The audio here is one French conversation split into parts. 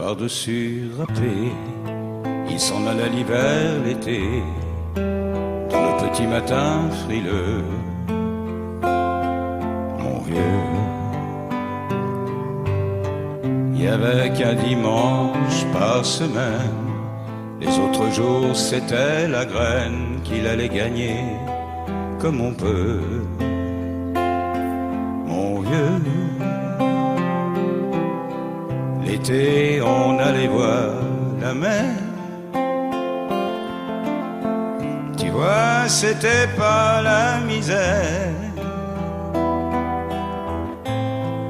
par-dessus râpé. Il s'en alla l'hiver, l'été, dans le petit matin frileux. Mon vieux, il y avait qu'un dimanche par semaine. Les autres jours c'était la graine qu'il allait gagner comme on peut. Mon vieux, l'été on allait voir la mer. Tu vois, c'était pas la misère,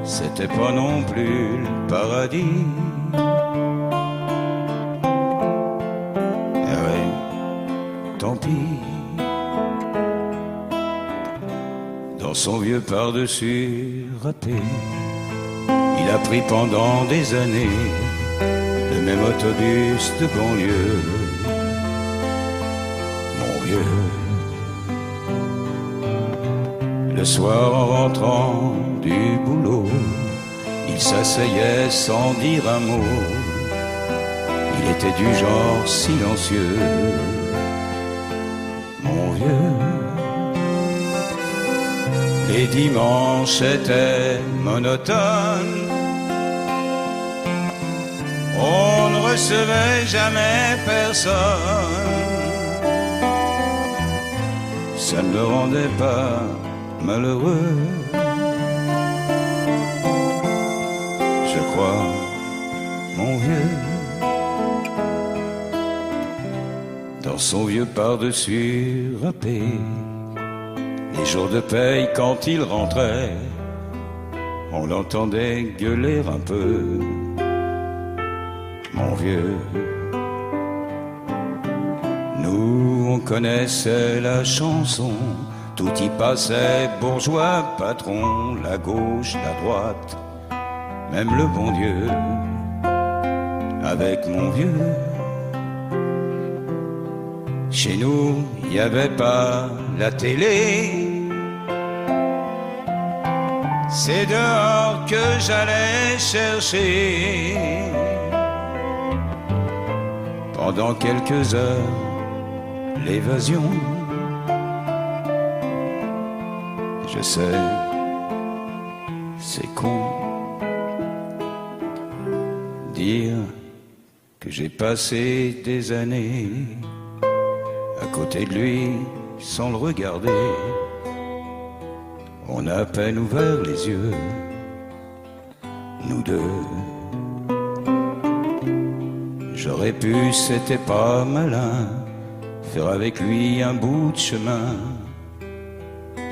c'était pas non plus le paradis. Eh ouais, tant pis. Dans son vieux par-dessus râpé, il a pris pendant des années le même autobus de banlieue. Mon vieux, le soir en rentrant du boulot, il s'asseyait sans dire un mot. Il était du genre silencieux. Mon vieux, les dimanches étaient monotones. On ne recevait jamais personne. Ça ne le rendait pas malheureux, je crois, mon vieux. Dans son vieux par-dessus râpé, les jours de paye quand il rentrait, on l'entendait gueuler un peu. Mon vieux, nous on connaissait la chanson, tout y passait, bourgeois, patron, la gauche, la droite, même le bon Dieu. Avec mon vieux, chez nous, il n'y avait pas la télé. C'est dehors que j'allais chercher, pendant quelques heures, l'évasion. Je sais, c'est con, dire que j'ai passé des années à côté de lui sans le regarder. On a à peine ouvert les yeux, nous deux. J'aurais pu, c'était pas malin, faire avec lui un bout de chemin.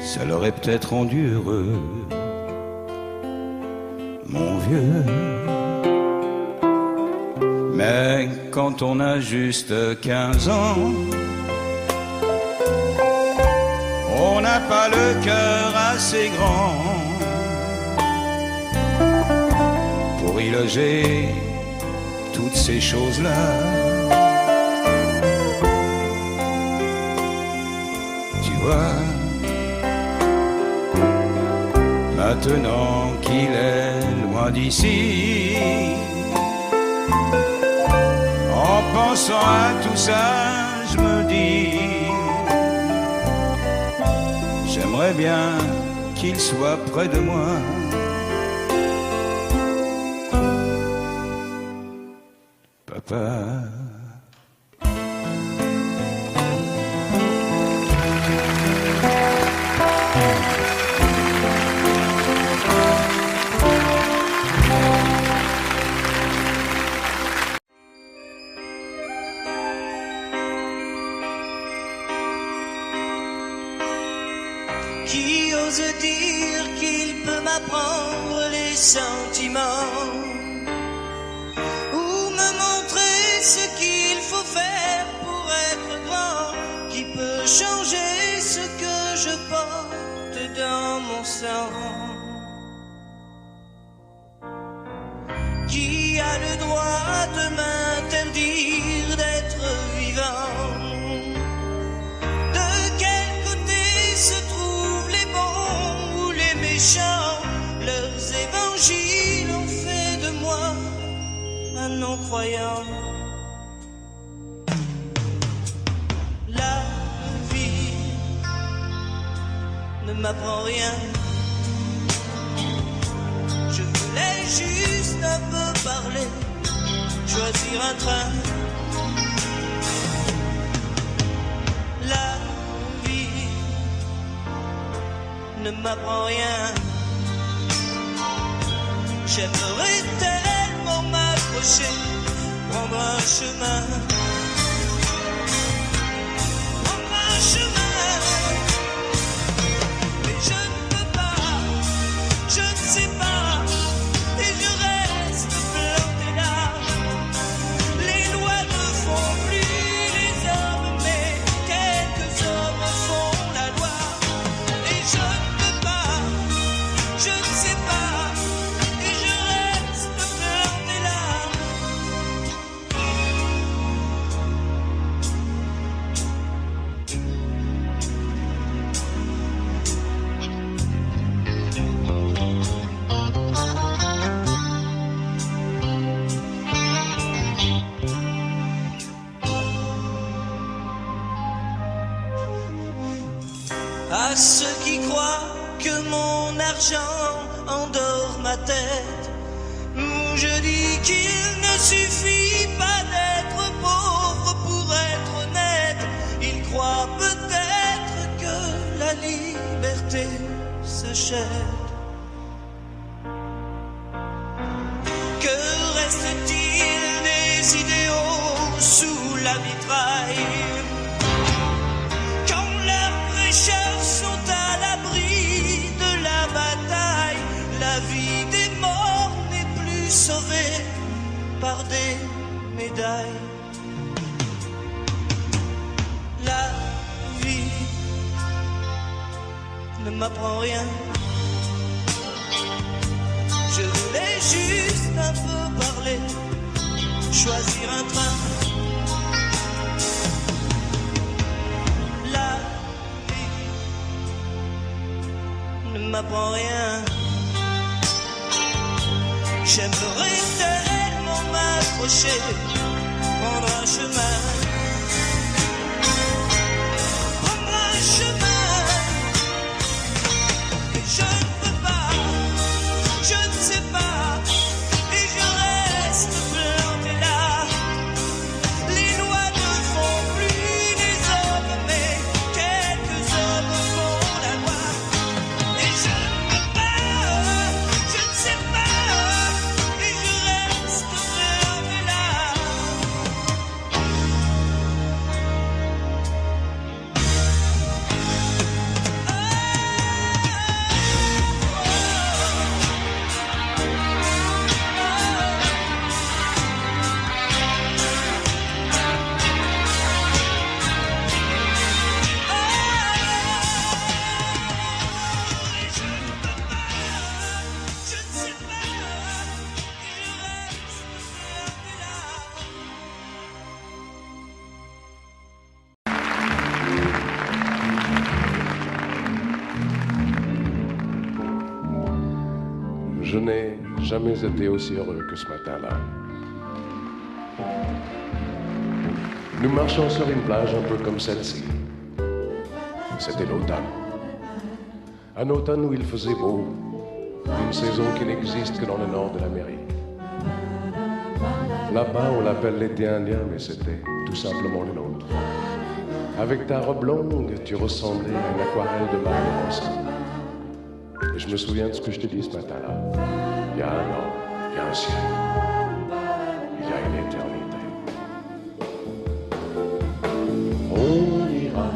Ça l'aurait peut-être rendu heureux, mon vieux. Mais quand on a juste 15 ans, on n'a pas le cœur assez grand pour y loger toutes ces choses-là. Tu vois, maintenant qu'il est loin d'ici, en pensant à tout ça, je me dis, j'aimerais bien qu'il soit près de moi. Papa. Qui ose dire qu'il peut m'apprendre les sentiments, ou me montrer ce qu'il faut faire pour être grand, qui peut changer ce que je porte dans mon sang, qui a le droit de m'interdire d'être vivant. De quel côté se trouvent les bons ou les méchants? Leurs évangiles ont fait de moi un non croyant. La vie ne m'apprend rien. Je voulais juste un peu parler, choisir un train. La vie ne m'apprend rien. J'aimerais tellement m'approcher, prendre un chemin. Prendre un chemin. Mais je ne peux pas, je ne sais pas, et je reste planté là. Les lois ne font plus les hommes, mais quelques hommes font la loi. Et je ne peux pas, je ne sais pas, et je reste planté là. À ceux qui croient que mon argent endort ma tête, je dis qu'il ne suffit pas d'être pauvre pour être honnête. Ils croient peut-être que la liberté s'achète. Que reste-t-il des idéaux sous la mitraille? Quand leurs prêcheurs sont à l'abri de la bataille, la vie des morts n'est plus sauvée par des médailles. La vie ne m'apprend rien. Je voulais juste un peu parler, choisir un train. La vie ne m'apprend rien. J'aimerais tellement m'approcher, prendre un chemin. Prendre un chemin. Et je ne peux pas, je ne sais pas, et je reste planté là. Les lois ne font plus les hommes, mais quelques hommes font la loi. Et je ne peux pas, je ne sais pas, et je reste planté là. Je n'ai jamais été aussi heureux que ce matin-là. Nous marchions sur une plage un peu comme celle-ci. C'était l'automne. Un automne où il faisait beau, une saison qui n'existe que dans le nord de l'Amérique. Là-bas, on l'appelle l'été indien, mais c'était tout simplement le nôtre. Avec ta robe longue, tu ressemblais à une aquarelle de Mario Rosa. Et je me souviens de ce que je te dis ce matin-là. Il y a un an, il y a un ciel, il y a une éternité. On ira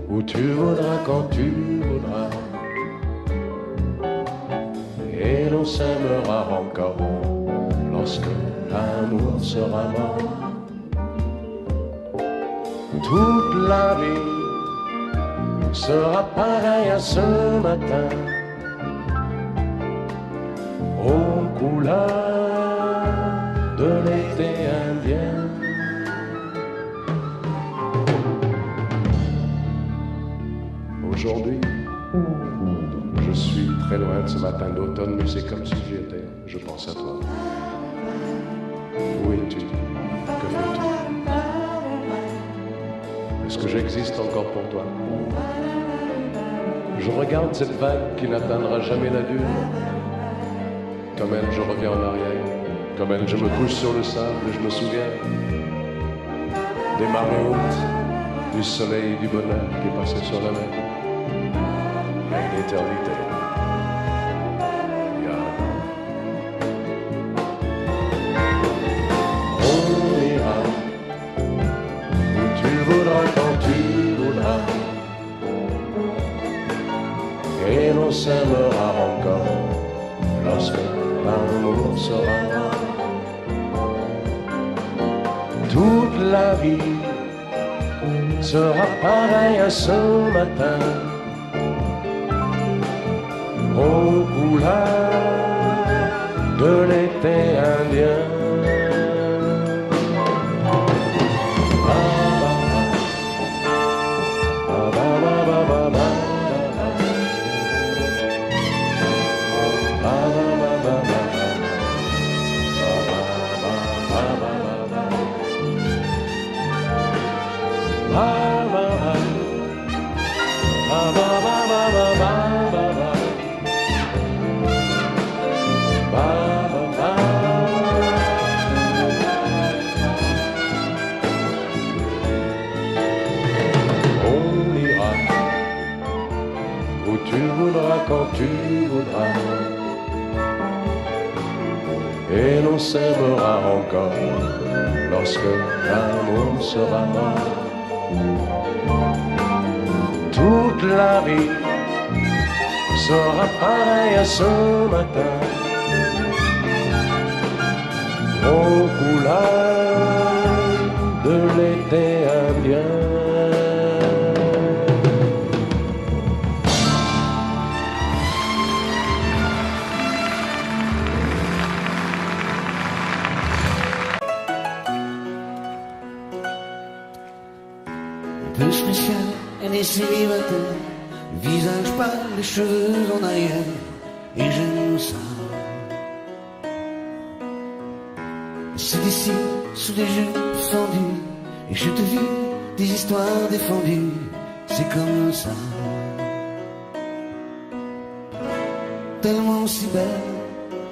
où tu voudras, quand tu voudras, et l'on s'aimera encore lorsque l'amour sera mort. Toute la vie sera pareil à ce matin, aux couleurs de l'été indien. Aujourd'hui, je suis très loin de ce matin d'automne, mais c'est comme si j'y étais, je pense à toi. que j'existe encore pour toi. Je regarde cette vague qui n'atteindra jamais la dune. Comme elle, je reviens en arrière. Comme elle, je me couche sur le sable et je me souviens des marées hautes, du soleil et du bonheur qui passaient sur la mer. Il y a une éternité. On ira où tu voudras, quand tu voudras, et l'on s'aimera encore lorsque l'amour sera là. Toute la vie sera pareille à ce matin, aux couleurs de l'été indien. Quand tu voudras, et l'on s'aimera encore lorsque l'amour sera mort. Toute la vie sera pareille à ce matin, aux couleurs de l'été indien. Peu spécial, elle est célibataire, le visage pâle, les cheveux en arrière, et j'aime ça. C'est d'ici, sous des jupes fendues, et je te vis des histoires défendues, c'est comme ça. Tellement si belle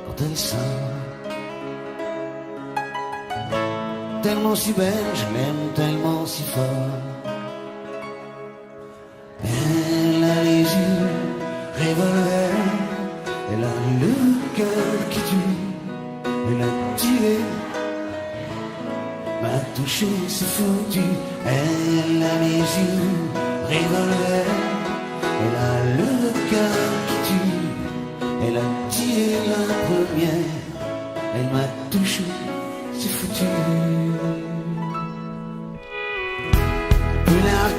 quand elle sort, tellement si belle, je l'aime tellement si fort. Elle a les yeux revolver, elle a le cœur qui tue, elle a tiré, m'a touché, c'est foutu. Elle a les yeux revolver, elle a le cœur qui tue, elle a tiré la première, elle m'a touché, c'est foutu.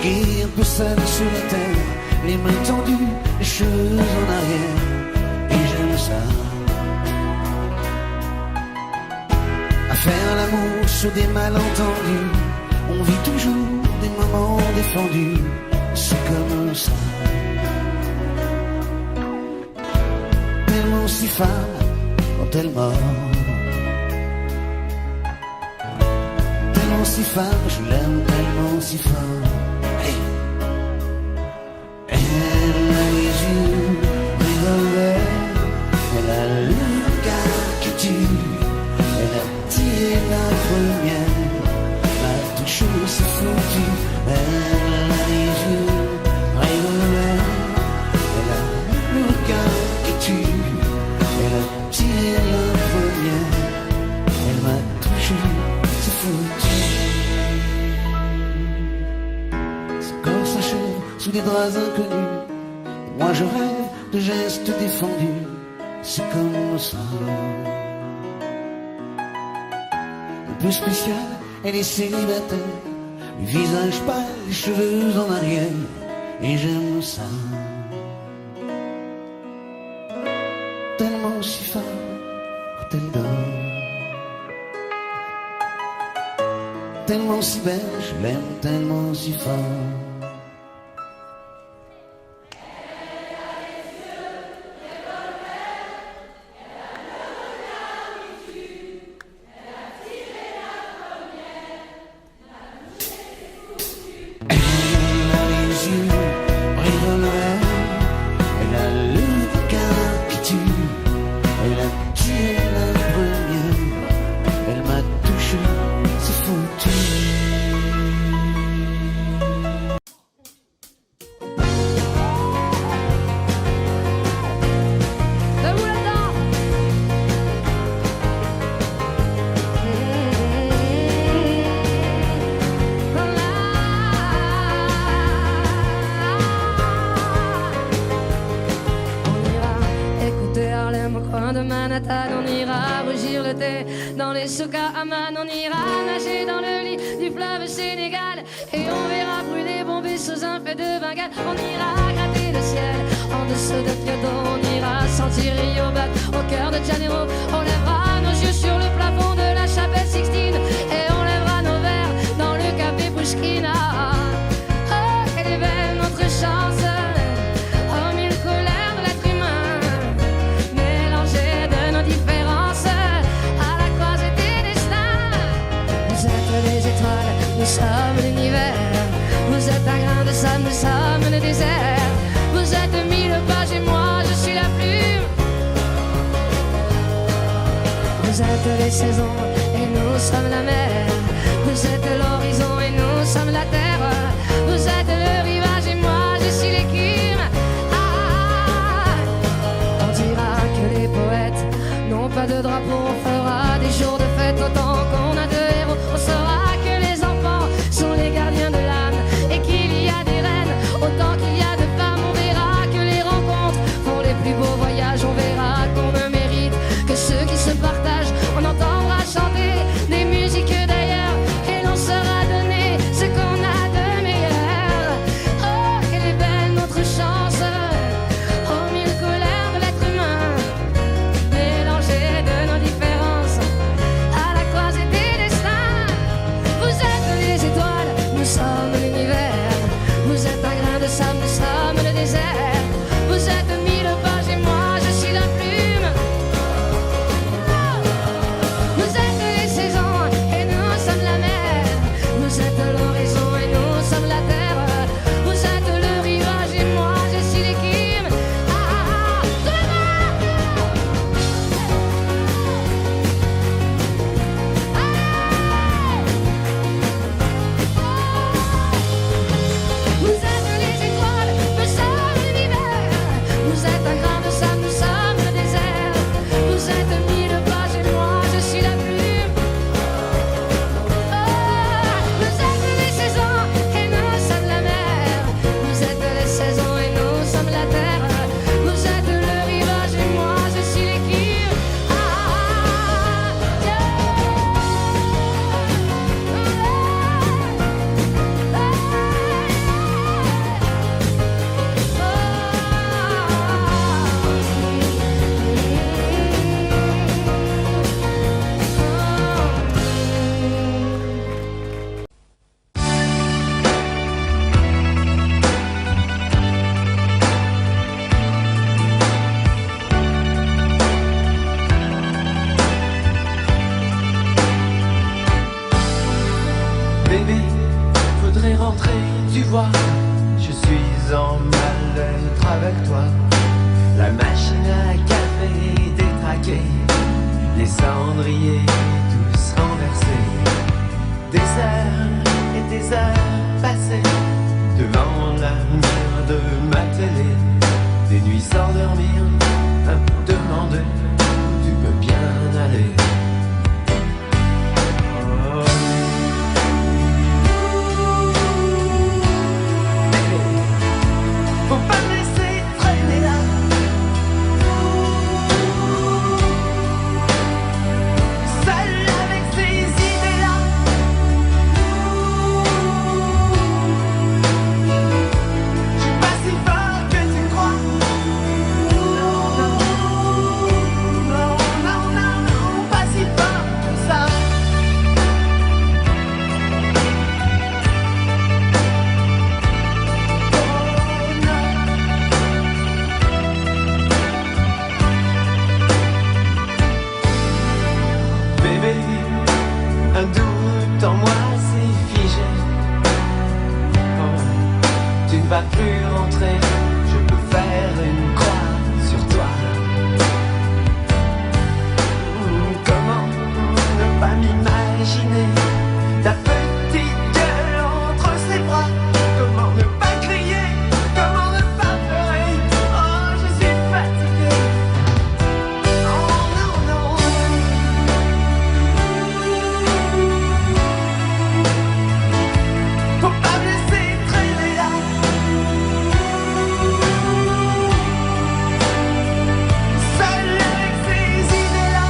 Un peu seul sur la terre, les mains tendues, les cheveux en arrière, et j'aime ça. À faire l'amour sur des malentendus, on vit toujours des moments défendus, c'est comme ça. Tellement si femme quand elle mord, tellement si femme, je l'aime tellement si fort. Elle a le cœur qui tue, elle a tiré la première, m'a touché, c'est foutu. Elle a les yeux revolver, elle a le cœur qui tue, elle a tiré la première, elle m'a touché, c'est foutu. Son corps s'achève sous des draps inconnus, et moi je rêve de gestes défendus, c'est comme ça. Un peu spécial, elle est célibataire, le visage pâle, les cheveux en arrière, et j'aime ça. Tellement si femme quand elle dort, tellement si belle, je l'aime tellement si fort. les soukas Aman, on ira nager dans le lit du fleuve Sénégal et on verra brûler bombées sous un feu de Bengale. On ira gratter le ciel en dessous de Kyoto, on ira sentir Rio Black au cœur de Janeiro. On lèvera nos yeux sur le plafond de la chapelle Sixtine et on lèvera nos verres dans le café Pushkina. Oh, quelle est belle notre chance. Oh, mille colères de l'être humain mélangées de nos différences à la croisée des destins. Vous êtes les étoiles, nous sommes l'univers. Vous êtes un grain de sable, nous sommes le désert. Vous êtes mille pages et moi je suis la plume. Vous êtes les saisons et nous sommes la mer. Vous êtes l'horizon et nous sommes la terre. Vous êtes le rivage et moi je suis l'écume. On dira que les poètes n'ont pas de drapeau. On fera des jours de fête autant qu'on a de héros. On saura que les enfants sont les gardiens de l'âme et qu'il y a des reines autant qu'il y a de femmes. On verra que les rencontres font les plus beaux voyages. On verra qu'on ne mérite que ceux qui se partagent. On entendra chanter des musiques d'ailleurs et l'on saura donner ce qu'on a de meilleur. Oh, quelle est belle notre chance. Oh, mille colères de l'être humain mélangées de nos différences à la croisée des destins. Vous êtes les étoiles, nous sommes l'univers. Vous êtes un grain de sable, nous sommes le désert. Vous êtes mille pages et moi je suis la plume. Vous êtes les saisons et nous sommes la mer. Vous êtes l'horizon et nous sommes la terre. Vous êtes le rivage et moi je suis l'écume. Vous êtes les étoiles, nous sommes l'univers. Vous êtes un grain de sable, nous sommes le désert. Vous êtes mille pages et moi je suis la plume. Vous êtes les saisons et nous sommes la mer. Vous êtes les saisons et nous sommes la terre. Vous êtes le rivage et moi je suis l'écume. Bébé, faudrait rentrer, tu vois. Je suis en mal-être avec toi. La machine à café détraquée, les cendriers tous renversés. Des heures et des heures passées devant la lumière de ma télé. Des nuits sans dormir, à me demander où tu peux bien aller. Oh. Faut pas me laisser traîner là. Seul avec ces idées-là. Je suis pas si fort que tu crois. Non, pas si fort que ça. Bébé, un doute en moi s'est figé. Oh, tu ne vas plus rentrer, je peux faire une croix sur toi. Comment ne pas m'imaginer ta petite gueule entre ses bras? Comment ne pas crier? Comment ne pas pleurer? Oh, je suis fatigué. Oh non, non. Faut pas me laisser traîner là. Seul avec ces idées-là.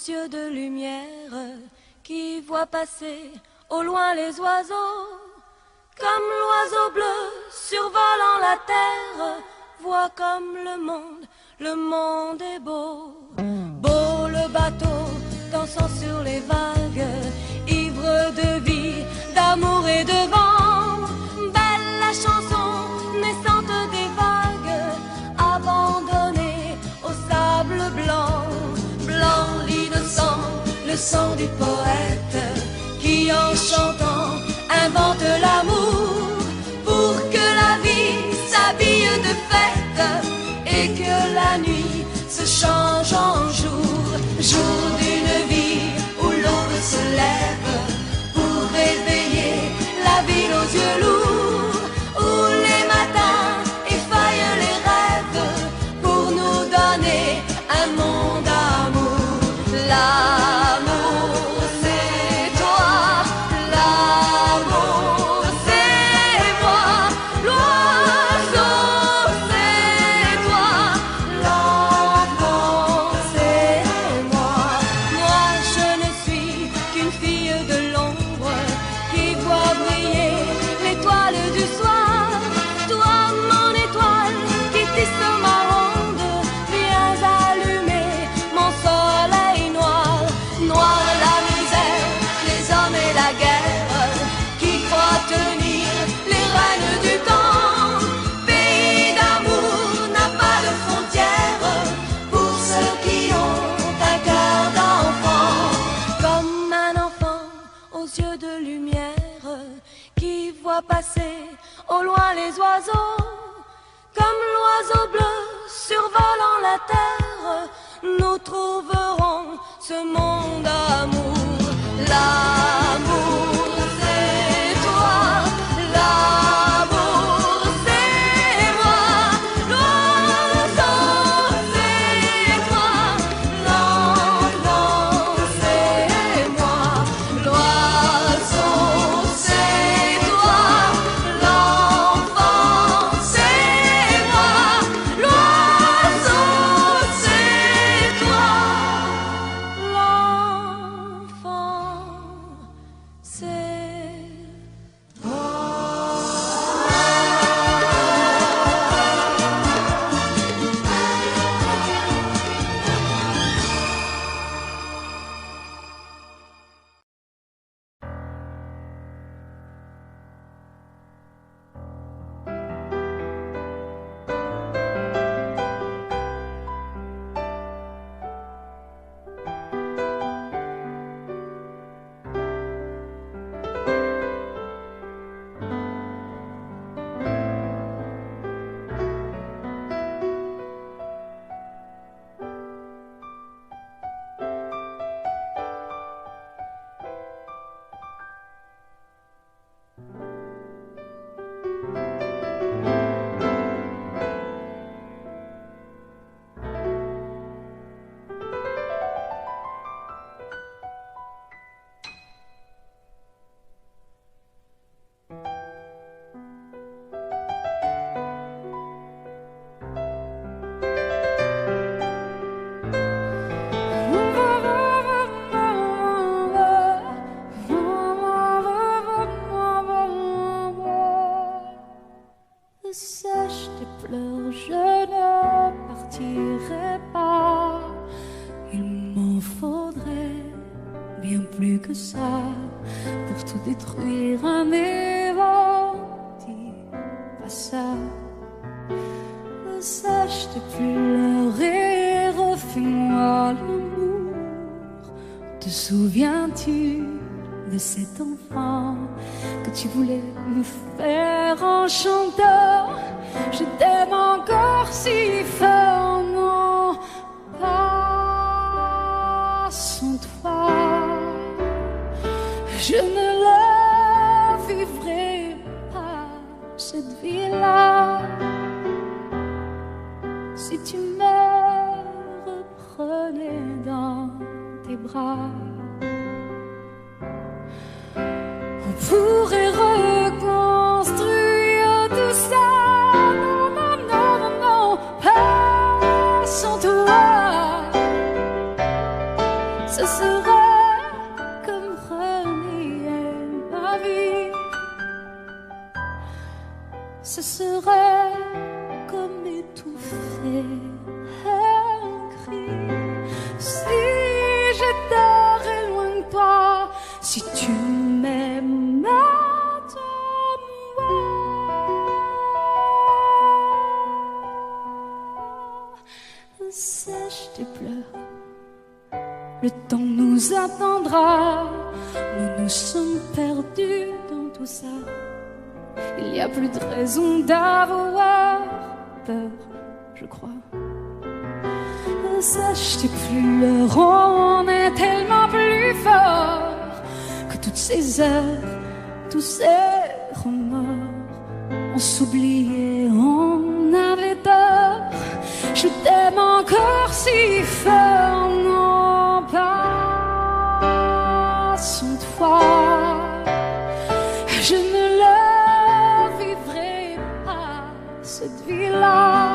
yeux de lumière qui voient passer au loin les oiseaux, comme l'oiseau bleu survolant la terre, voit comme le monde est beau. Beau le bateau dansant sur les vagues, ivre de vie, d'amour et de vent. Belle la chanson naissante des vagues, abandonnée au sable blanc. Blanc l'innocent, le sang du poète, qui en chantant invente l'amour, pour que la vie s'habille de fête et que la nuit se change en jour. Jour d'une vie où l'aube se lève pour réveiller la ville aux yeux lourds, où les matins effeuillent les rêves pour nous donner un monde d'amour. L'amour c'est toi, l'amour c'est moi, l'oiseau c'est toi, l'enfant c'est moi. Moi je ne suis qu'une fille de l'ombre qui voit briller l'étoile du soir. Toi mon étoile qui tisse ma ronde, viens allumer mon soleil noir. Noir la misère, les hommes et la guerre, qui croient tenir les rênes du temps. Pays d'amour n'a pas de frontières pour ceux qui ont un cœur d'enfant. Comme un enfant aux yeux de lumière qui voit passer au loin les oiseaux, comme l'oiseau bleu survolant la terre, nous trouverons ce monde d'amour. L'amour c'est toi, l'amour c'est moi, l'oiseau c'est toi, l'enfant c'est moi, l'oiseau c'est toi, l'enfant c'est moi, l'oiseau c'est toi, l'enfant c'est Sèche tes pleurs, je ne partirai pas. Il m'en faudrait bien plus que ça pour tout détruire, mais bon, dis pas ça. Sèche tes pleurs et refais-moi l'amour. Te souviens-tu de cet enfant que tu voulais me faire en chantant? Je t'aime encore si fort, non, pas sans toi. Je ne la vivrai pas, cette vie-là, si tu me reprenais dans tes bras. On pourrait reconstruire tout ça. Non, non, non, non, non, pas sans toi. Ce ce serait comme étouffer un cri. Si j'étais loin de toi, si tu m'aimes sèche tes pleurs, le temps nous attendra. Nous nous sommes perdus dans tout ça. Il n'y a plus de raison d'avoir peur, je crois. Sèche tes pleurs, on est tellement plus fort que toutes ces heures, tous ces remords. On s'oubliait, on avait tort. Je t'aime encore si fort, non pas sans toi. Je ne le vivrai pas, cette vie-là.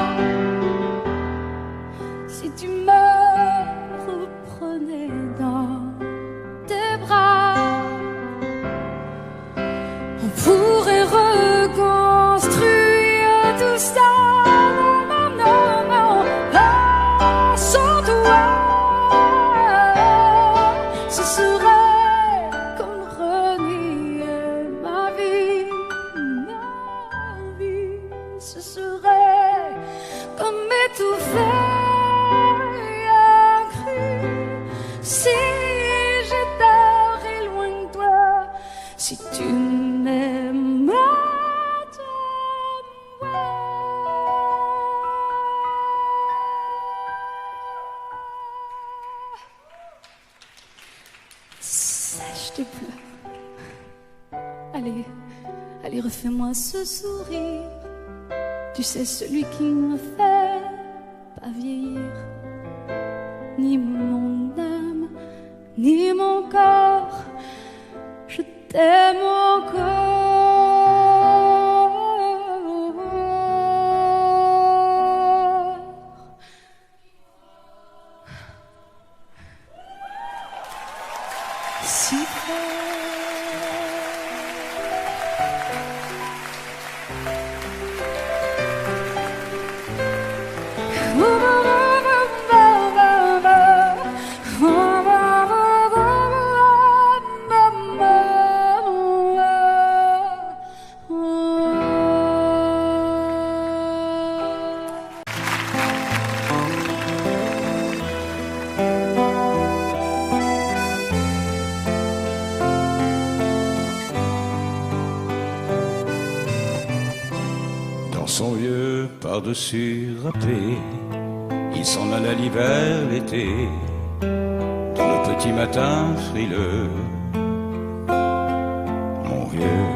Si tu me reprenais dans tes bras, on pourrait reconstruire tout ça. Si tu m'aimes, sèche tes pleurs. Allez, allez, refais-moi ce sourire. Tu sais, celui qui me fait pas vieillir. Ni mon âme, ni mon corps. Je t'aime encore. Si Son vieux par-dessus râpé, il s'en alla l'hiver, l'été, dans le petit matin frileux. Mon vieux,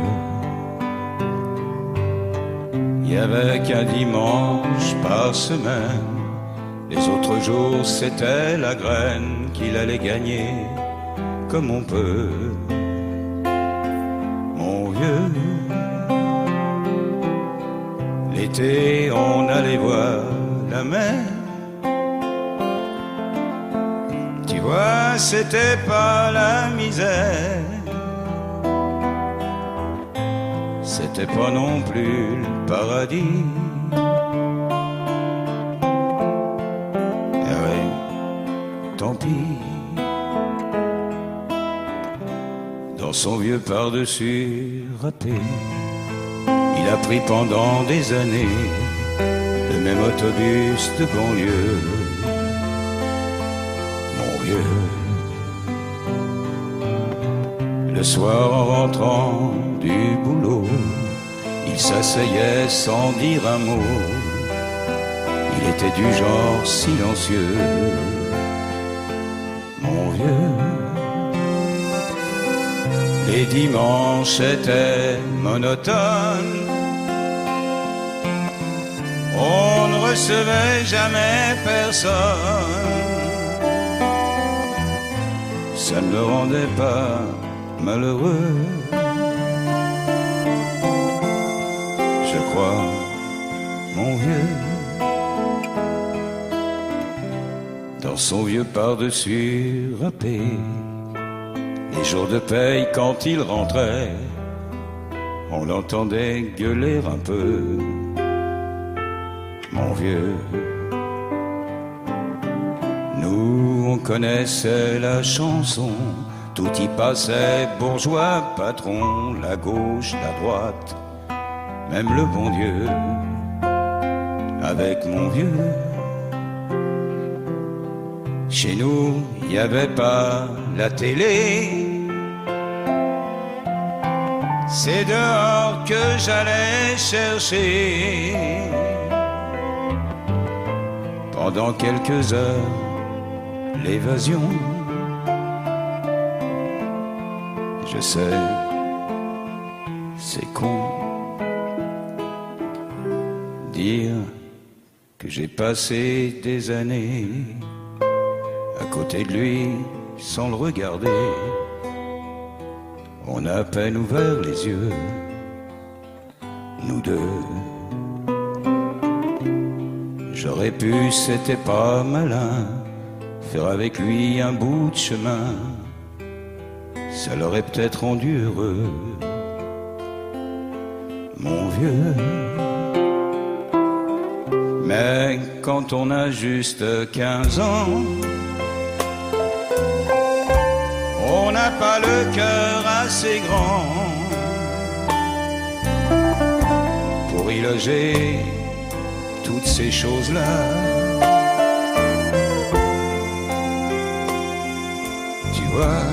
il y avait qu'un dimanche par semaine, les autres jours c'était la graine qu'il allait gagner comme on peut. Mon vieux, l'été, on allait voir la mer. Tu vois, c'était pas la misère. C'était pas non plus le paradis. Eh oui, tant pis. Dans son vieux par-dessus râpé, il a pris pendant des années le même autobus de banlieue. Mon vieux, le soir en rentrant du boulot, il s'asseyait sans dire un mot. Il était du genre silencieux. Mon vieux, les dimanches étaient monotones. On ne recevait jamais personne. Ça ne le rendait pas malheureux. Je crois, mon vieux, dans son vieux par-dessus râpé, les jours de paye quand il rentrait, on l'entendait gueuler un peu. Mon vieux, nous on connaissait la chanson, tout y passait, bourgeois, patron, la gauche, la droite, même le bon Dieu. Avec mon vieux, chez nous, il n'y avait pas la télé. C'est dehors que j'allais chercher. Pendant quelques heures, l'évasion. Je sais, c'est con. Dire que j'ai passé des années à côté de lui sans le regarder. On a à peine ouvert les yeux, nous deux. J'aurais pu, c'était pas malin, faire avec lui un bout de chemin. Ça l'aurait peut-être rendu heureux, mon vieux. Mais quand on a juste 15 ans, on n'a pas le cœur assez grand pour y loger toutes ces choses-là. Tu vois,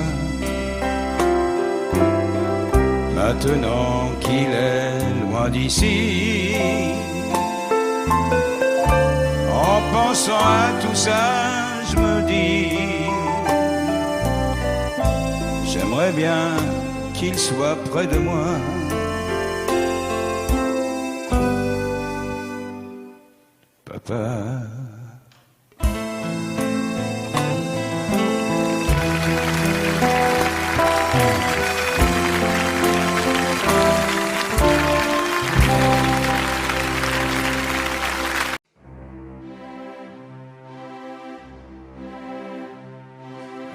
maintenant qu'il est loin d'ici, en pensant à tout ça, je me dis, j'aimerais bien qu'il soit près de moi. Papa.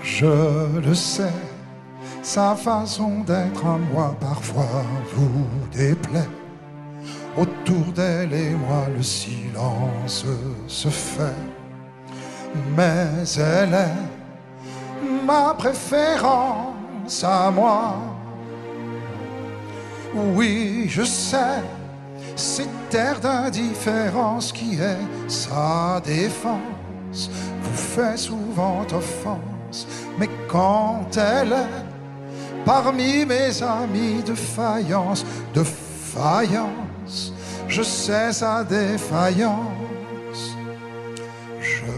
Je le sais, sa façon d'être à moi parfois vous déplaît. Autour d'elle et moi le silence se fait. Mais elle est ma préférence à moi. Oui, je sais, cette air d'indifférence qui est sa défense vous fait souvent offense. Mais quand elle est parmi mes amis de faïence, je sais sa défaillance. Je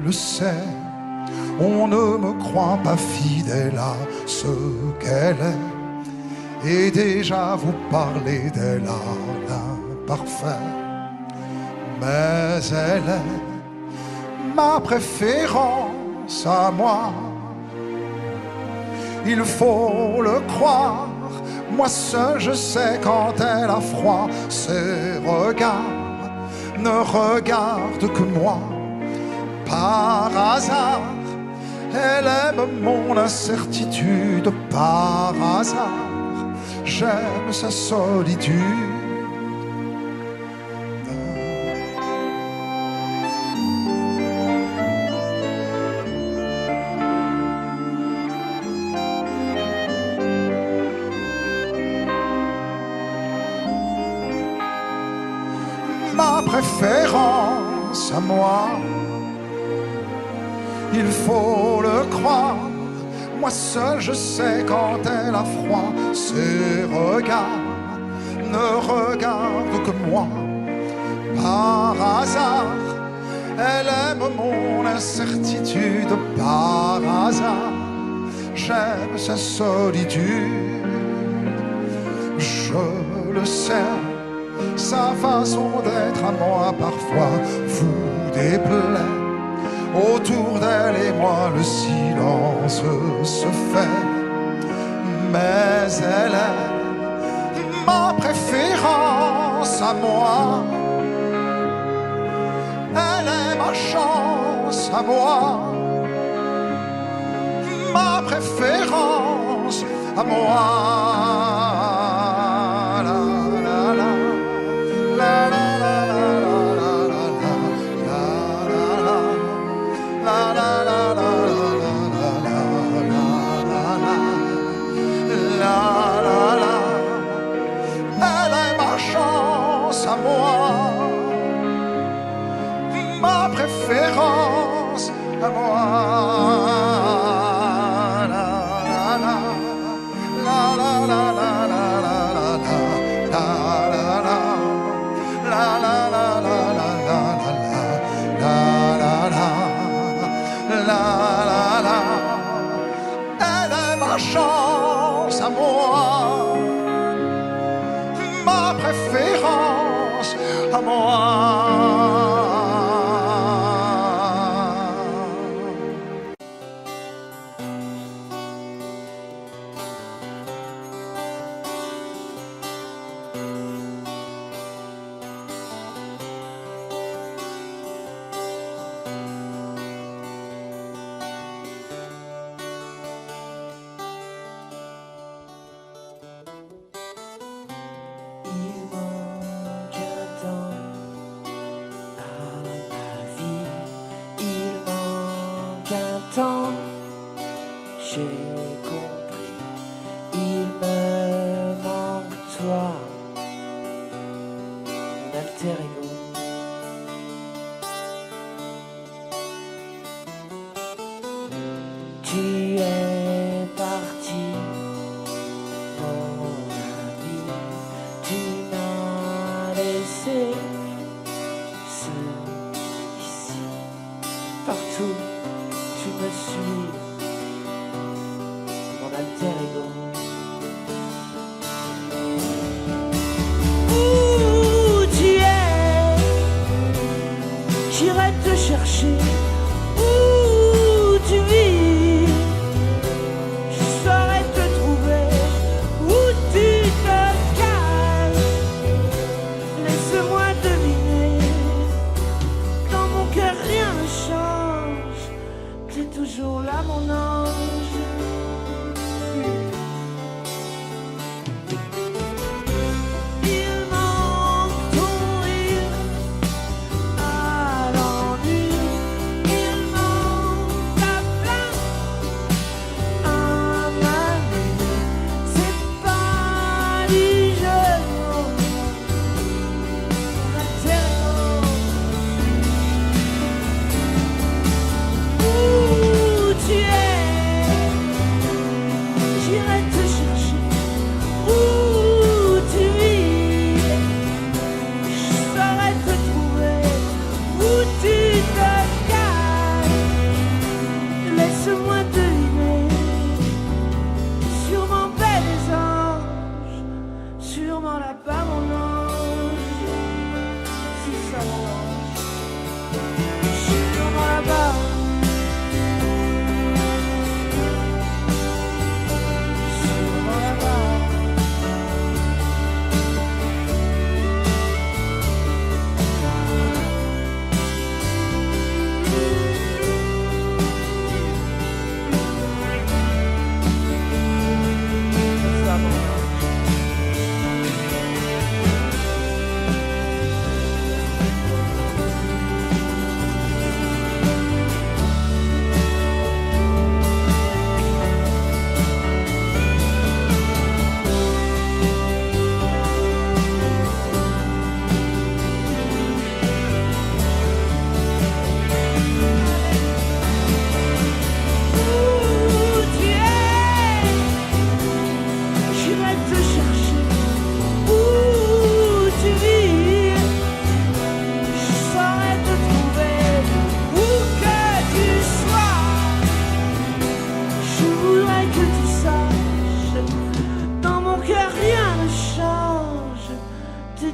le sais, on ne me croit pas fidèle à ce qu'elle est, et déjà vous parlez d'elle à l'imparfait. Mais elle est ma préférence à moi. Il faut le croire, moi seul je sais quand elle a froid. Ses regards ne regardent que moi. Par hasard, elle aime mon incertitude. Par hasard, j'aime sa solitude. Ma préférence à moi, il faut le croire, moi seul je sais quand elle a froid. Ses regards ne regardent que moi. Par hasard, elle aime mon incertitude. Par hasard, j'aime sa solitude. Je le sais, sa façon d'être à moi parfois vous déplaît. Autour d'elle et moi le silence se fait. Mais elle est ma préférence à moi. Elle est ma chance à moi. Ma préférence à moi. La, à moi. J'ai compris, il me manque toi, mon alter ego. Tu es parti, mon ami, tu m'as laissé seul ici, partout tu me suis. Alter ego. Où tu es, j'irai te chercher. Où tu vis, je saurai te trouver. Où tu te caches, laisse-moi deviner. Dans mon cœur rien ne change, t'es toujours là mon ange.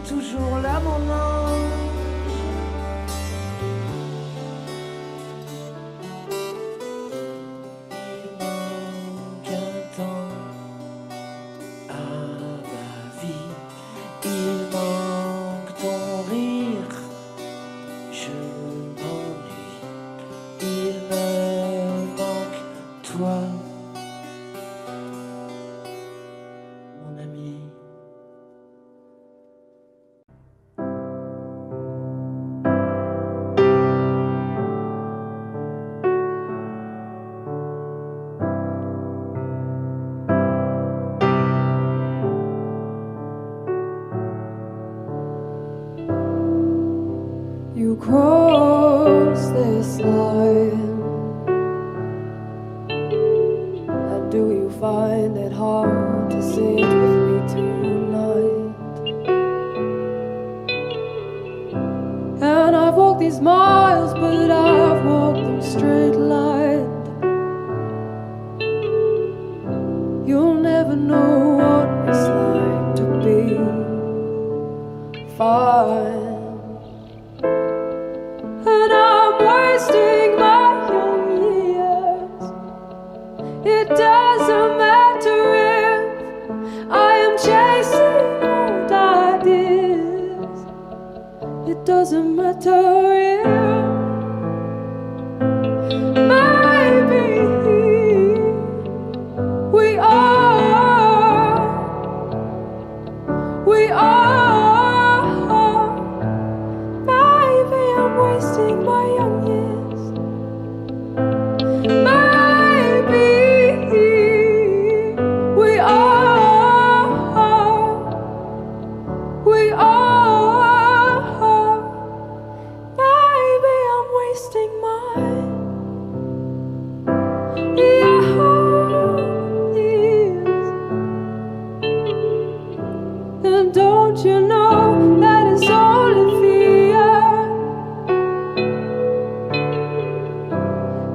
Toujours là mon ange. Il manque un temps à ma vie, il manque ton rire, je m'ennuie, il me manque toi, mon ami. You cross this line, and do you find it hard to sit with me tonight? And I've walked these miles, but I've walked them straight lined. You'll never know what it's like to be fine. wasting my young years. It doesn't matter if I am chasing old ideas. It doesn't matter if maybe we are maybe I'm wasting my young years. Maybe we are maybe I'm wasting my young years. And don't you know that it's only fear?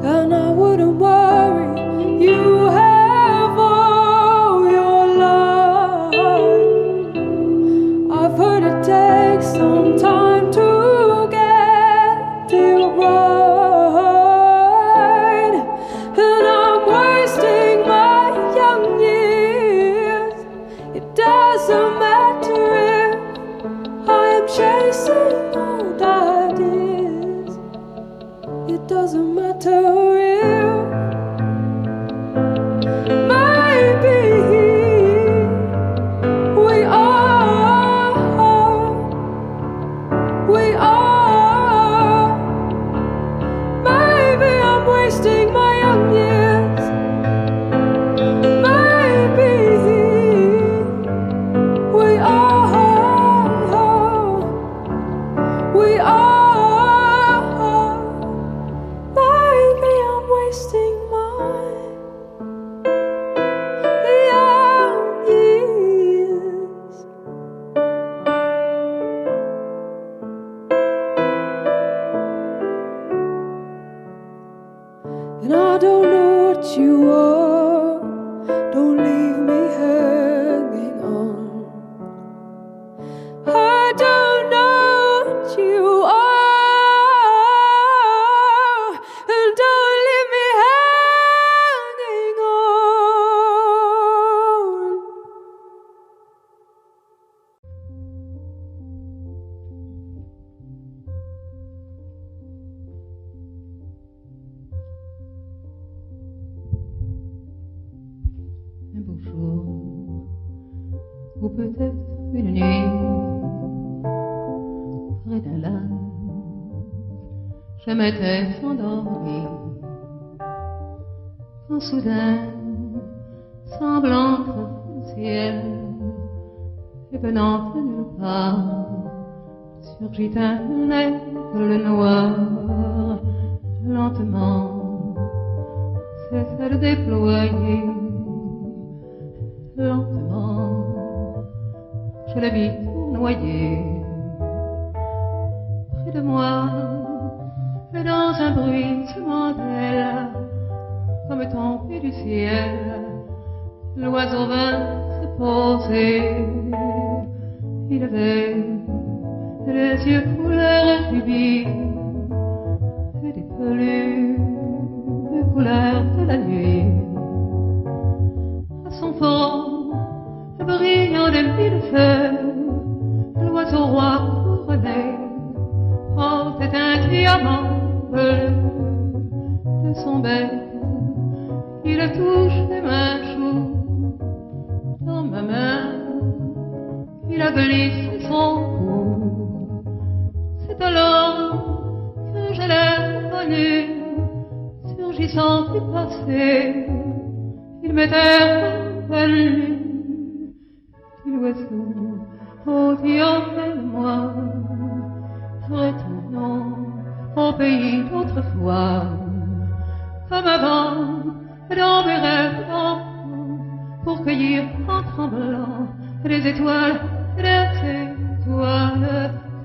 And I wouldn't worry, you have all your life. I've heard it takes some time to get it right. And I'm wasting my young years. It doesn't matter if I am chasing old ideas. It doesn't matter if maybe we are maybe I'm wasting my young years. Maybe we are maybe I'm wasting my young years. And I don't know what you are. Don't leave me hanging on. I don't know what you are. And don't leave me hanging on. Un beau jour, ou peut-être une nuit, près d'un lac, je m'étais endormi, quand soudain, semblant entre le ciel, et venant de nulle part, surgit un aigle noir, lentement, s'est déployer. Lentement, je le vis noyer près de moi, et dans un bruissement d'ailes, comme tombé du ciel, l'oiseau vint se poser. Il avait les yeux couleur rubis et des peluches de couleur de la nuit. À son front brillant de mille feux, l'oiseau roi couronné portait un diamant bleu de son bec. Il touche les mains chaudes dans ma main, il a glissé son cou. C'est alors que je l'ai connu, surgissant du passé. Il m'était revenu. L'oiseau dit auprès de moi, retournons au pays d'autrefois, comme avant, dans mes rêves d'enfant, pour cueillir en tremblant les étoiles,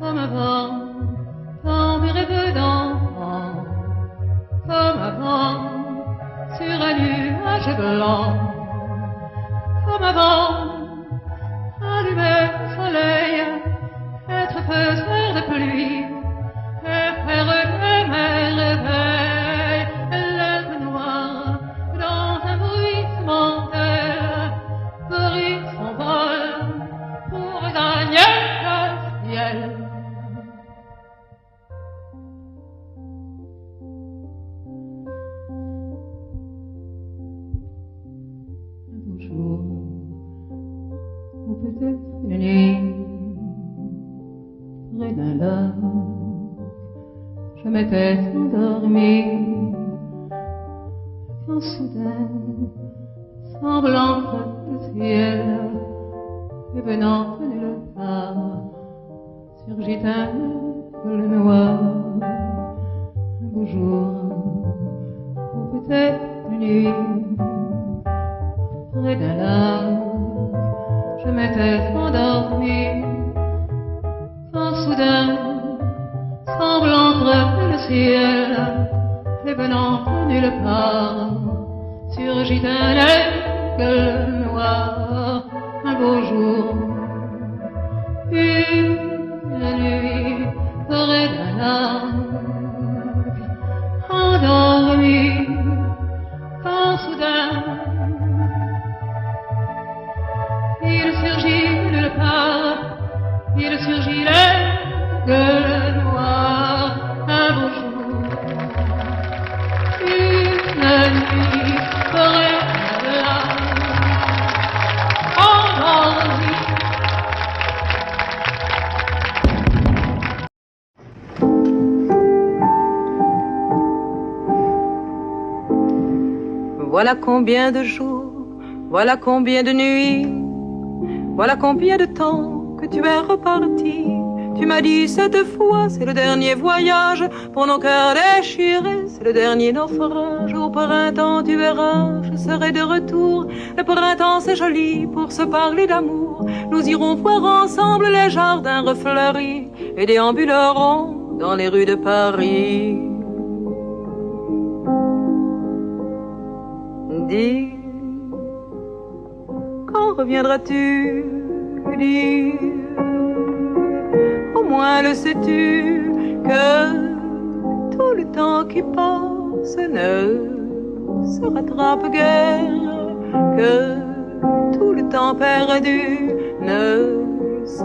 comme avant, dans mes rêves d'enfant, comme avant, sur un nuage blanc, comme avant. Allumer le soleil, être faiseur de pluie, et faire que mes rêves près d'un lac. Je m'étais endormie quand soudain, semblant que le ciel et venant de nulle part, surgit un col noir. Un beau jour, ou peut-être une nuit, près d'un lac, je m'étais endormie quand soudain, semblant crever le ciel et venant de nulle part, surgit un aigle noir. Un beau jour, une nuit, près d'un lac, endormi, quand soudain, il surgit de nulle part, il surgit l'aigle noir. Un beau jour, une nuit, près d'un lac, endormi. Voilà combien de jours, voilà combien de nuits, voilà combien de temps que tu es reparti. Tu m'as dit cette fois, c'est le dernier voyage, pour nos cœurs déchirés, c'est le dernier naufrage. Au printemps, tu verras, je serai de retour. Le printemps, c'est joli pour se parler d'amour. Nous irons voir ensemble les jardins refleuris et déambulerons dans les rues de Paris. Dis, quand reviendras-tu? Dis, au moins le sais-tu que tout le temps qui passe ne se rattrape guère, que tout le temps perdu ne se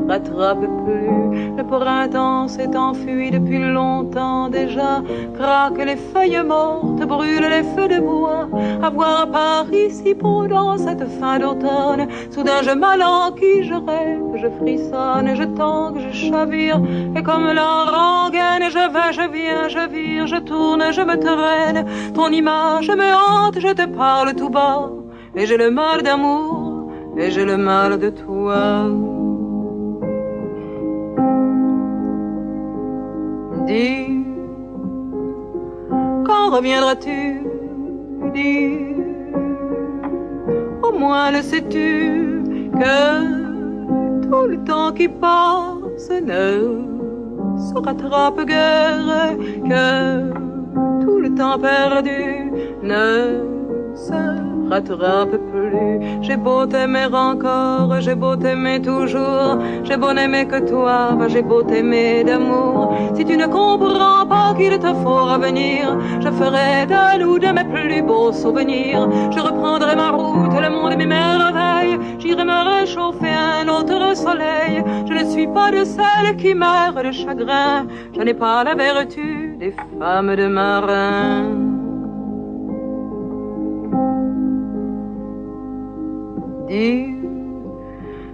rattrape plus. Le printemps s'est enfui depuis longtemps déjà, craquent les feuilles mortes, brûlent les feux de bois. À voir Paris si beau dans cette fin d'automne, soudain je m'alanquille, je rêve, je frissonne, je tangue, je chavire, et comme la rengaine, je vais, je viens, je vire, je tourne, je me traîne. Ton image me hante, je te parle tout bas, et j'ai le mal d'amour, et j'ai le mal de toi. Dis, quand reviendras-tu? Dis, au moins le sais-tu que tout le temps qui passe ne se rattrape guère, que tout le temps perdu ne se rattrape plus. J'ai beau t'aimer encore, j'ai beau t'aimer toujours, j'ai beau n'aimer que toi, j'ai beau t'aimer d'amour. Si tu ne comprends pas qu'il te faut revenir, je ferai de nous de mes plus beaux souvenirs. Je reprendrai ma route, le monde mes merveilles, j'irai me réchauffer un autre soleil. Je ne suis pas de celles qui meurent de chagrin, je n'ai pas la vertu des femmes de marin. Dis,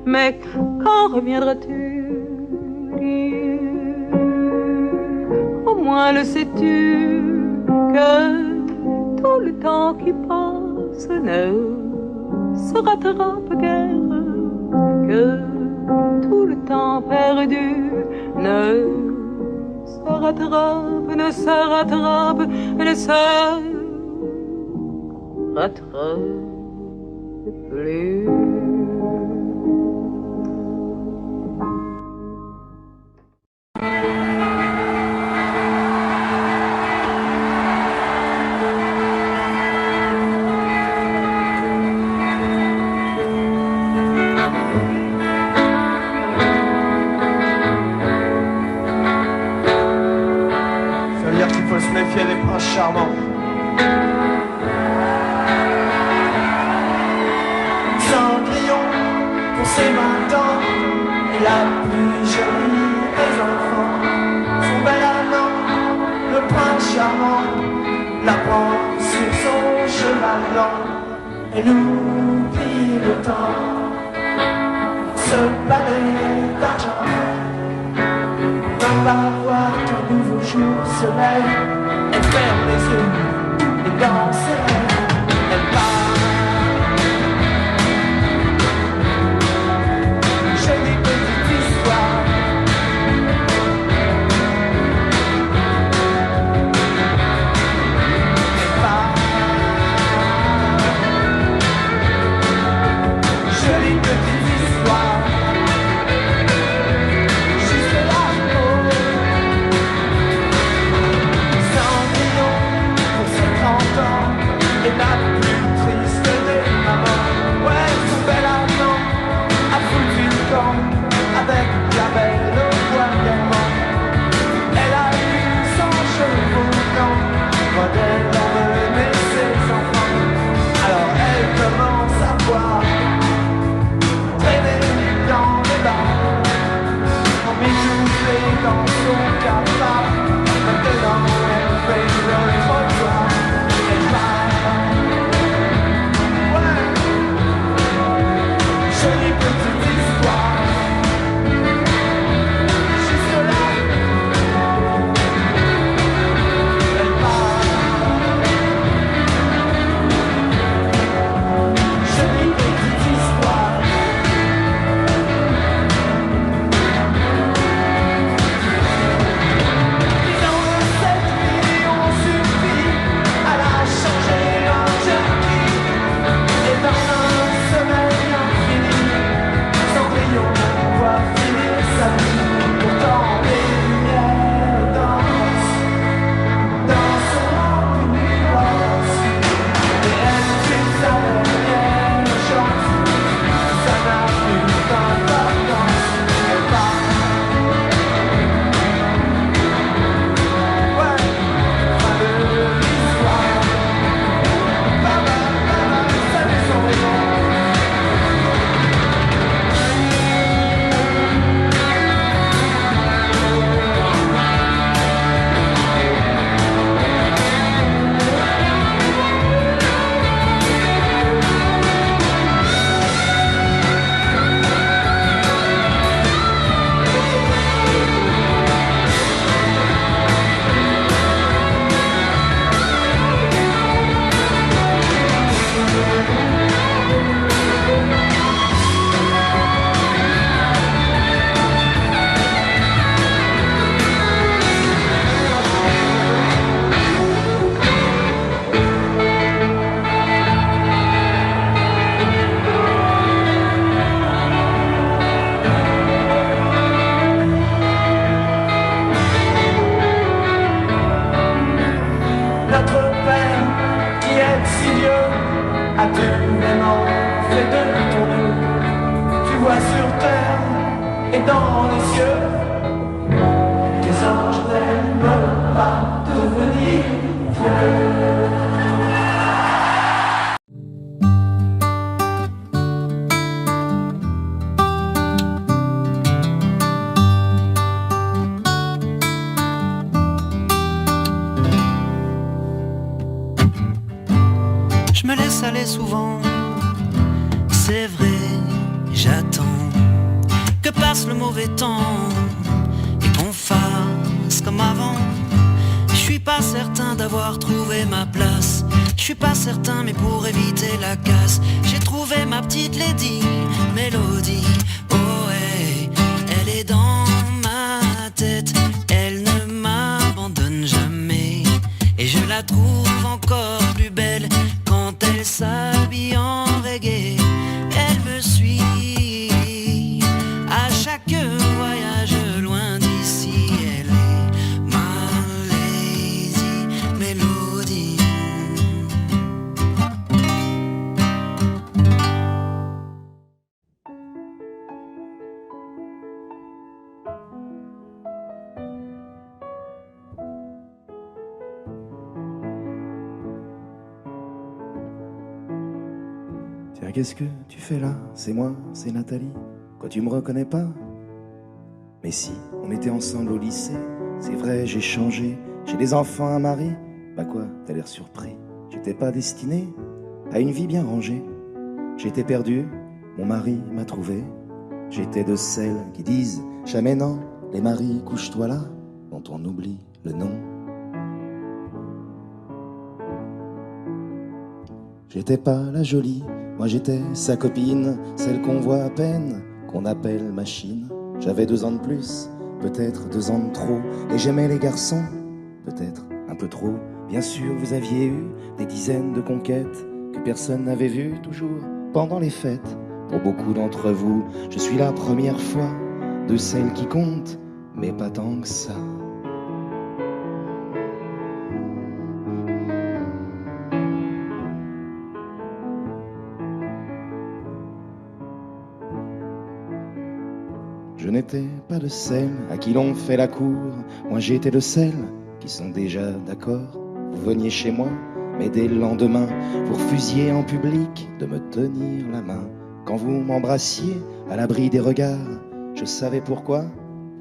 mais quand reviendras-tu? Dis, au moins le sais-tu que tout le temps qui passe ne se rattrape guère, que tout le temps perdu ne se rattrape, ne se rattrape, ne se rattrape plus. Ça veut dire qu'il faut se méfier des princes charmants. C'est 20 ans et la plus jolie des enfants. Son bel amant, le prince charmant, la prend sur son cheval blanc et oublie le temps. Ce balai d'argent pas voir qu'un nouveau jour se lève. Elle ferme les yeux et dans ses rêves, elle part. Jolie petite histoire. Elle part. Jolie petite histoire. Et la plus triste des mamans, ouais, son bel argent a foutu le camp avec la belle au poignement. Elle a eu 100 chevaux blancs quand elle emmenait ses enfants. Alors elle commence à boire, traîner dans les bars, m'étouffer dans son cafard. Maintenant elle fait le trottoir. Jolie petite histoire. Jusque-là, elle part. Jolie petite histoire. Disons que cette vie, on suffit à la changer en jerky. Et dans un sommeil infini, Cendrillon voit finir sa vie. Pourtant les lumières dansent dans son ambulance. Et elle tue sa dernière chance. Ça n'a plus d'importance. Elle part. Ouais, fin de l'histoire. Baba, salut Cendrillon. Notre Père qui est si vieux, as-tu vraiment fait de ton mieux? Tu vois sur terre et dans les cieux, les anges n'aiment pas devenir vieux. Je me laisse aller souvent, c'est vrai, j'attends que passe le mauvais temps et qu'on fasse comme avant. Je suis pas certain d'avoir trouvé ma place, je suis pas certain mais pour éviter la casse, j'ai trouvé ma petite lady, Mélodie. Oh ouais, elle est dans ma tête, elle ne m'abandonne jamais et je la trouve encore plus belle. Quand elle s'habille en reggae, elle me suit à chaque voyage loin d'ici. Elle est ma lazy mélodie. Tiens, qu'est-ce que tu fais là? C'est moi, c'est Nathalie. Quoi, tu me reconnais pas? Mais si, on était ensemble au lycée. C'est vrai, j'ai changé. J'ai des enfants, un mari. Bah quoi, t'as l'air surpris. J'étais pas destiné à une vie bien rangée. J'étais perdu, mon mari m'a trouvé. J'étais de celles qui disent jamais non les maris, couche-toi là, dont on oublie le nom. J'étais pas la jolie, moi j'étais sa copine, celle qu'on voit à peine, qu'on appelle machine. J'avais 2 ans de plus, peut-être 2 ans de trop, et j'aimais les garçons, peut-être un peu trop. Bien sûr, vous aviez eu des dizaines de conquêtes que personne n'avait vues, toujours pendant les fêtes. Pour beaucoup d'entre vous, je suis la première fois de celle qui compte, mais pas tant que ça. Je n'étais pas de celle à qui l'on fait la cour, moi j'étais de celles qui sont déjà d'accord. Vous veniez chez moi, mais dès le lendemain, vous refusiez en public de me tenir la main. Quand vous m'embrassiez à l'abri des regards, je savais pourquoi,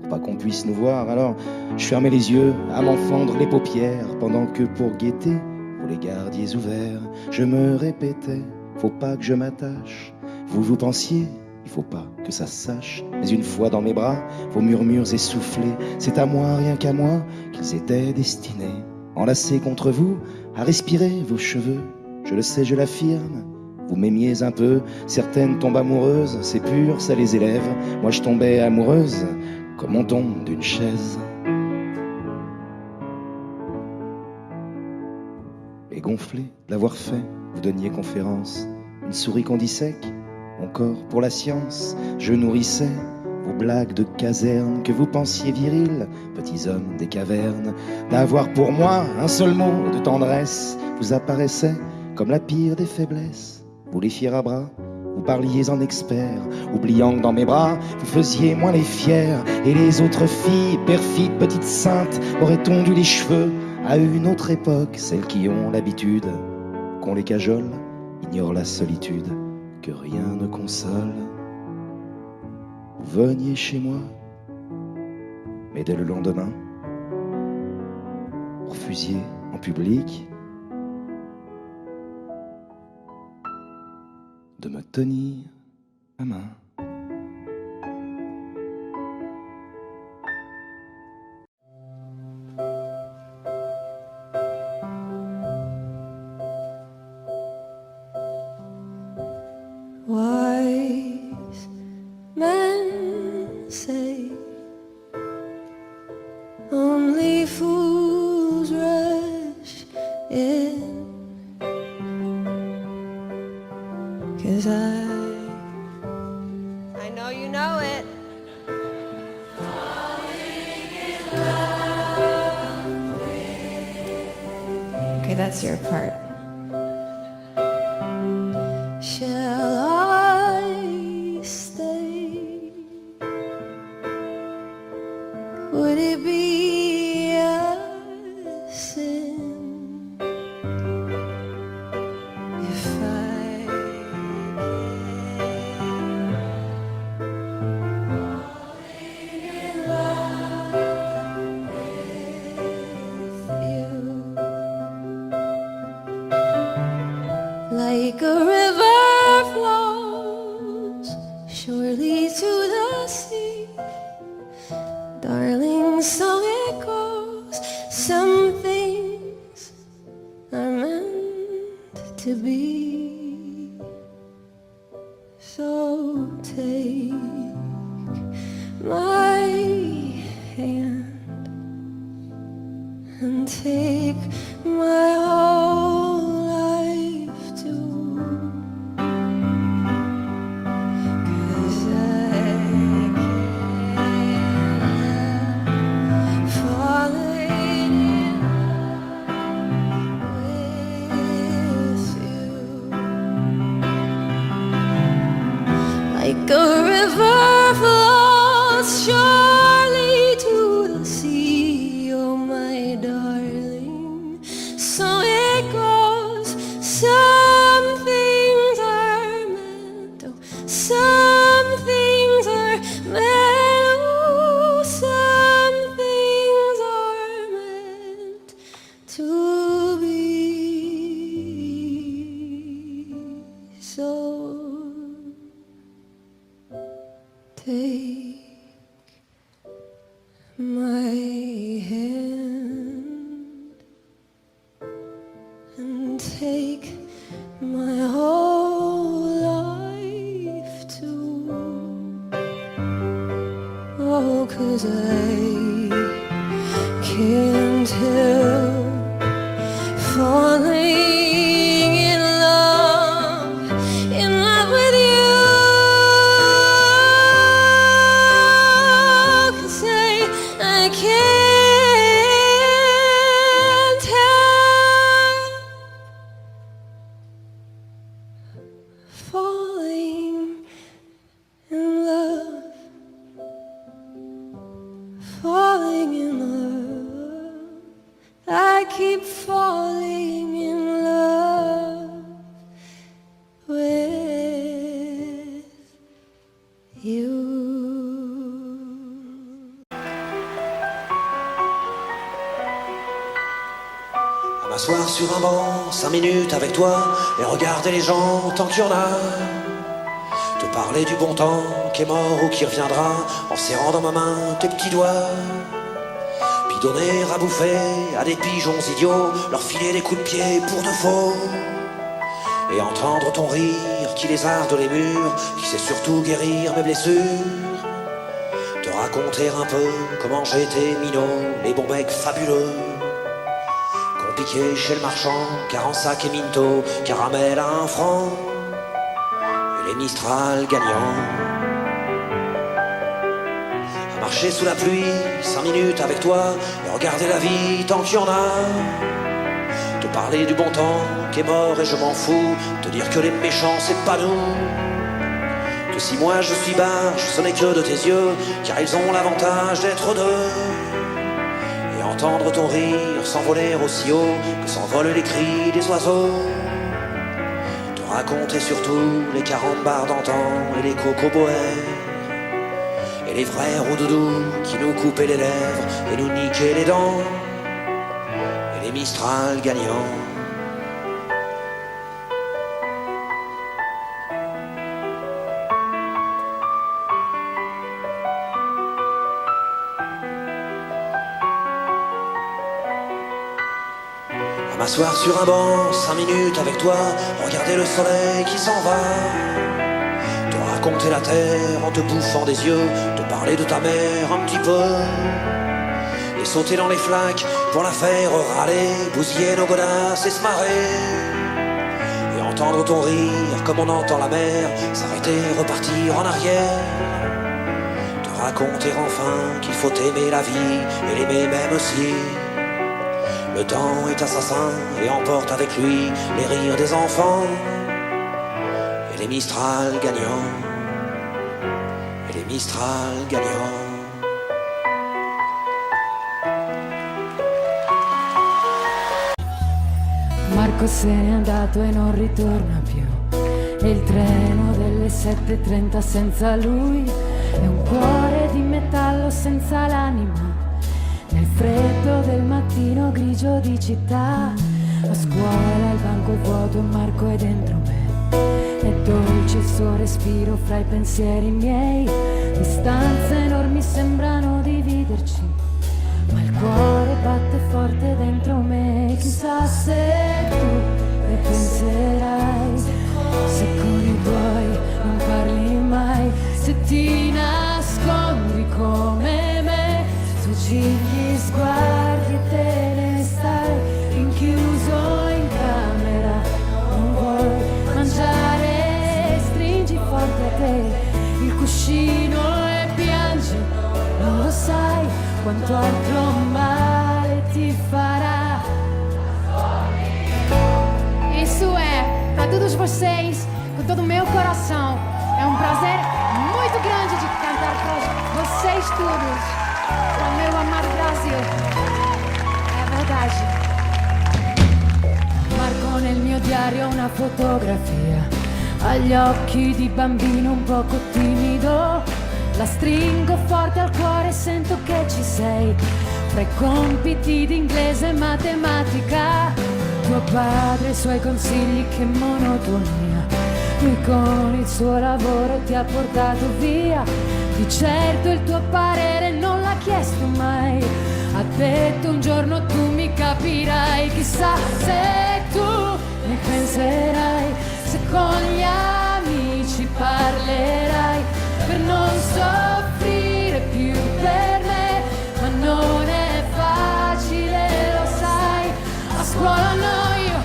pour pas qu'on puisse nous voir. Alors je fermais les yeux à m'en fendre les paupières, pendant que pour guetter, vous les gardiez ouverts. Je me répétais, faut pas que je m'attache. Vous pensiez, il faut pas que ça se sache. Mais une fois dans mes bras, vos murmures essoufflés, c'est à moi, rien qu'à moi, qu'ils étaient destinés. Enlacés contre vous, à respirer vos cheveux. Je le sais, je l'affirme, vous m'aimiez un peu. Certaines tombent amoureuses, c'est pur, ça les élève. Moi je tombais amoureuse, comme on tombe d'une chaise. Et gonflé de l'avoir fait, vous donniez conférence. Une souris qu'on dissèque, mon corps pour la science. Je nourrissais vos blagues de caserne que vous pensiez virils, petits hommes des cavernes. D'avoir pour moi un seul mot de tendresse vous apparaissait comme la pire des faiblesses. Vous les fiers à bras, vous parliez en expert, oubliant que dans mes bras vous faisiez moins les fiers. Et les autres filles, perfides petites saintes, auraient tondu les cheveux à une autre époque. Celles qui ont l'habitude qu'on les cajole ignorent la solitude que rien ne console. Vous veniez chez moi, mais dès le lendemain, vous refusiez en public de me tenir la main. Wise men say only fools rush in, 'cause I know you know it. Okay, that's your part. Shall I stay? Would it be a sin if I falling in love with you? Like a river flows surely to the sea, darling, so it goes. Some things are meant to be. So take my hand and take my whole life too, 'cause I can't falling in love with you. Like a river flows surely to the sea, oh my darling, my hand and take my whole life too. Oh, 'cause I can't help falling in love with you. 'Cause I can't help falling in love, falling in love. I keep falling in love with you. À m'asseoir sur un banc, 5 minutes avec toi, et regarder les gens tant qu'il y en a. Te parler du bon temps qui est mort ou qui reviendra, en serrant dans ma main tes petits doigts. Puis donner à bouffer à des pigeons idiots, leur filer des coups de pied pour de faux. Et entendre ton rire qui lézarde les murs, qui sait surtout guérir mes blessures. Te raconter un peu comment j'ai été minot, les bons becs fabuleux qu'on piquait chez le marchand, car en sac et minto, caramel à 1 franc, et les Mistral gagnants. À marcher sous la pluie, 5 minutes avec toi, et regarder la vie tant qu'il y en a. Te parler du bon temps qui est mort et je m'en fous, te dire que les méchants c'est pas nous. Que si moi je suis barge, ce n'est que de tes yeux, car ils ont l'avantage d'être deux. Et entendre ton rire s'envoler aussi haut que s'envolent les cris des oiseaux. Te raconter surtout les carambars d'antan et les cocoboères, et les vrais roudoudous qui nous coupaient les lèvres et nous niquaient les dents, et les Mistral gagnants. À m'asseoir sur un banc, 5 minutes avec toi, regarder le soleil qui s'en va. Te raconter la terre en te bouffant des yeux, te parler de ta mère un petit peu. Et sauter dans les flaques pour la faire râler, bousiller nos godasses et se marrer. Et entendre ton rire comme on entend la mer, s'arrêter, repartir en arrière. Te raconter enfin qu'il faut aimer la vie et l'aimer même aussi. Le temps est assassin et emporte avec lui les rires des enfants, et les Mistral gagnants, et les Mistral gagnants. Marco se n'è andato e non ritorna più, e il treno delle 7:30 senza lui è un cuore di metallo senza l'anima. Nel freddo del mattino grigio di città, a scuola il banco è vuoto e Marco è dentro me. È dolce il suo respiro fra i pensieri miei, distanze enormi sembrano dividerci, ma il cuore batte forte dentro me. Chissà se tu ne penserai, se con i tuoi non parli mai, se ti nascondi come me, fuggigli sguardi e te ne stai rinchiuso in camera. Non vuoi mangiare, stringi forte a te il cuscino e piangi, non lo sai quanto altro male ti fará. Isso é para todos vocês, com todo o meu coração. É prazer muito grande de cantar para vocês todos, para o meu amado Brasil. É verdade. Marco nel mio diario una fotografia, agli occhi di bambino un poco timido. La stringo forte al cuore e sento che ci sei, fra i compiti di inglese e matematica. Tuo padre e i suoi consigli, che monotonia. Lui con il suo lavoro ti ha portato via. Di certo il tuo parere non l'ha chiesto mai. Ha detto un giorno tu mi capirai, chissà se tu mi penserai, se con gli amici parlerai, per non soffrire più per me, ma non è facile, lo sai. A scuola no, io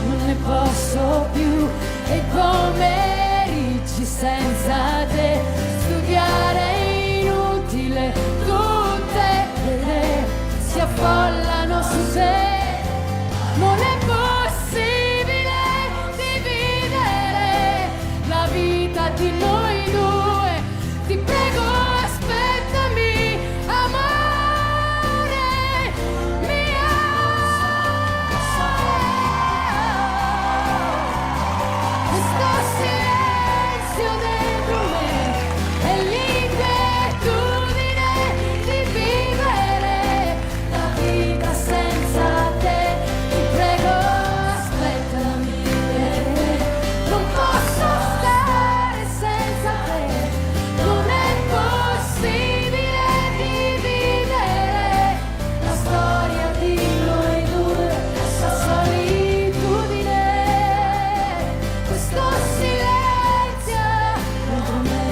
non ne posso più, e i pomeriggi senza te, studiare è inutile, tutte le idee si affollano su te. Non è possibile dividere la vita di noi due, ti prego aspettami, amore mio. Questo silenzio dentro me è l'inquietudine di vivere la vita senza te, ti prego aspettami, non posso stare senza te, non è possibile dividere la storia di noi due, la solitudine, questo silenzio dentro me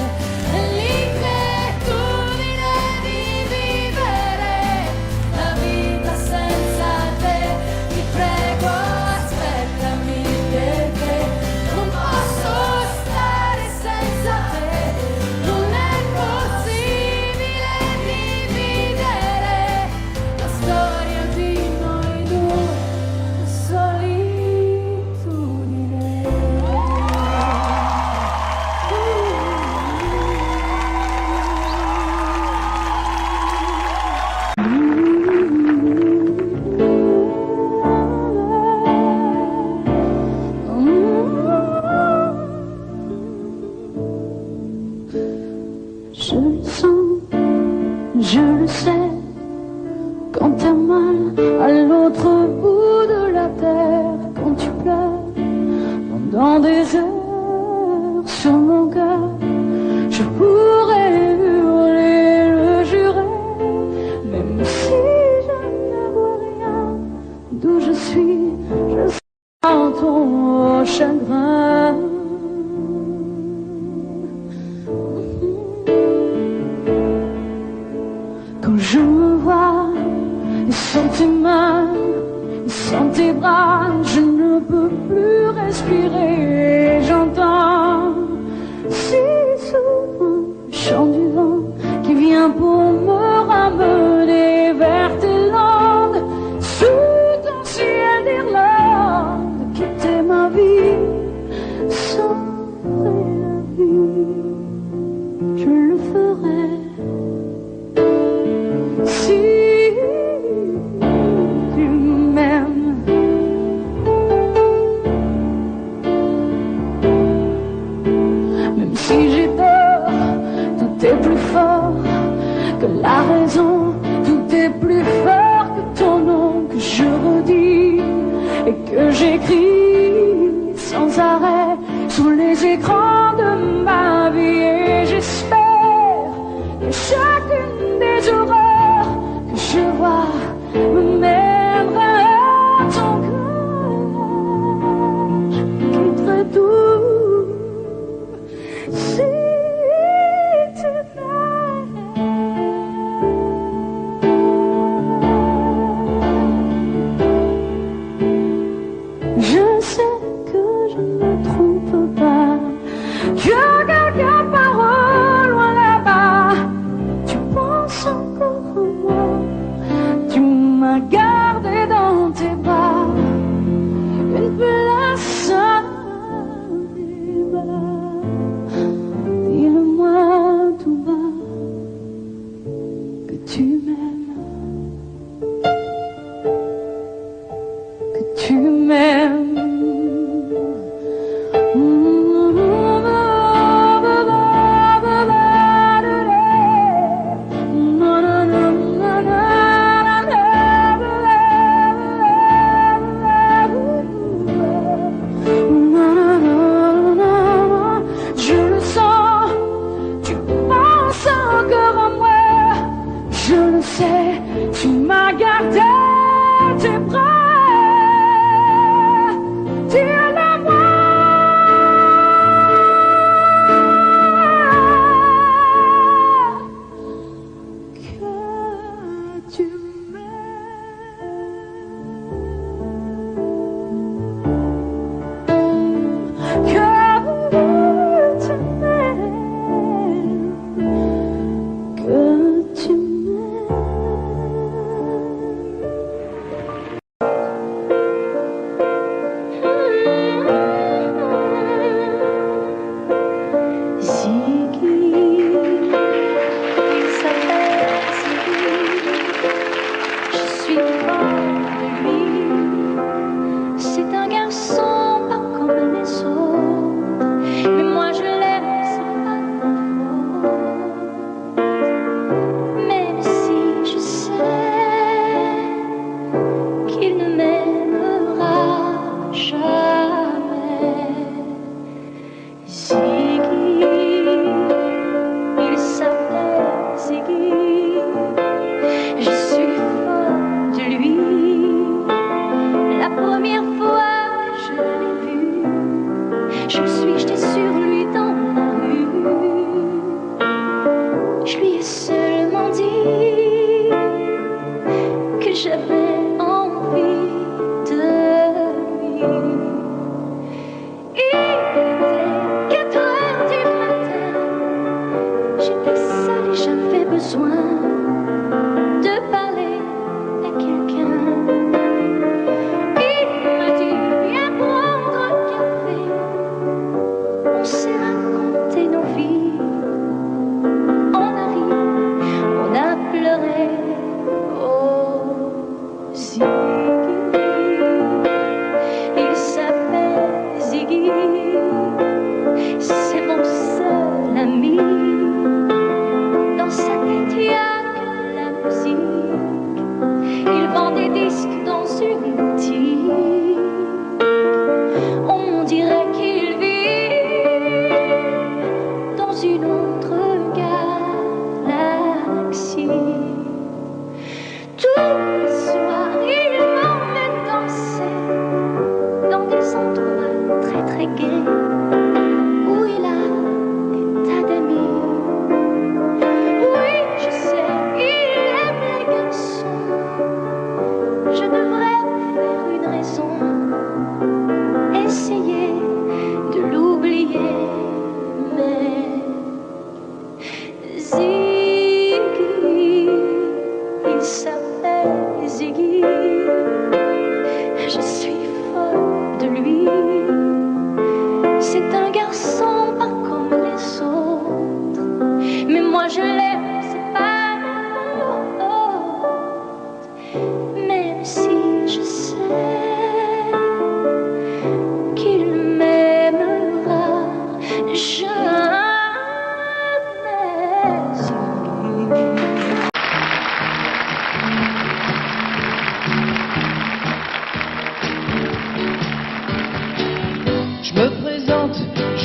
è l'inquietudine di vivere la vita senza te, ti prego aspettami perché non posso stare senza te, non è possibile dividere la storia di noi due, la solitudine. Je le sens, je le sais, quand t'as mal à l'autre bout de la terre, quand tu pleures pendant des heures sur mon cœur, je pourrais hurler, le jurer, même si je ne vois rien d'où je suis, je sens ton chagrin. Quand je me vois sur tes mains, sur tes bras, je ne peux plus respirer. J'entends si souvent le chant du vent qui vient pour me ramener vers tes langues, sous ton ciel d'Irlande, quitter ma vie, sauver la vie, je le ferai. Si tu m'aimes, Tu m'as gardé tes bras, tu es la moi. Que tu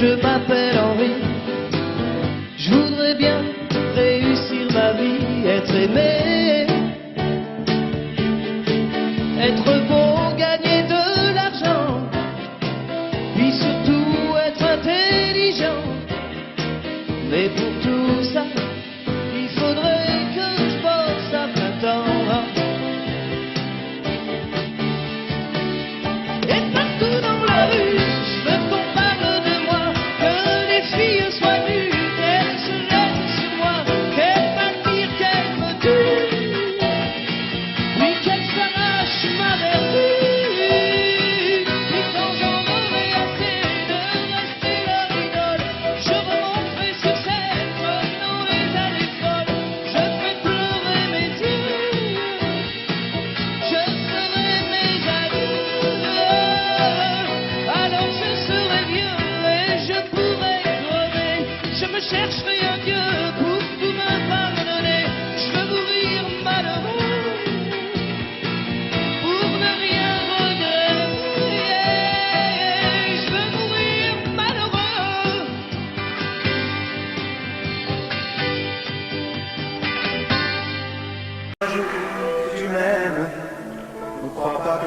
Je m'appelle Henri, je voudrais bien réussir ma vie, être aimé, être beau, gagner de l'argent, puis surtout être intelligent. Mais pour tout ça, il faudrait que je bosse à plein temps. Et partout dans la rue, je veux qu'on parle de moi, que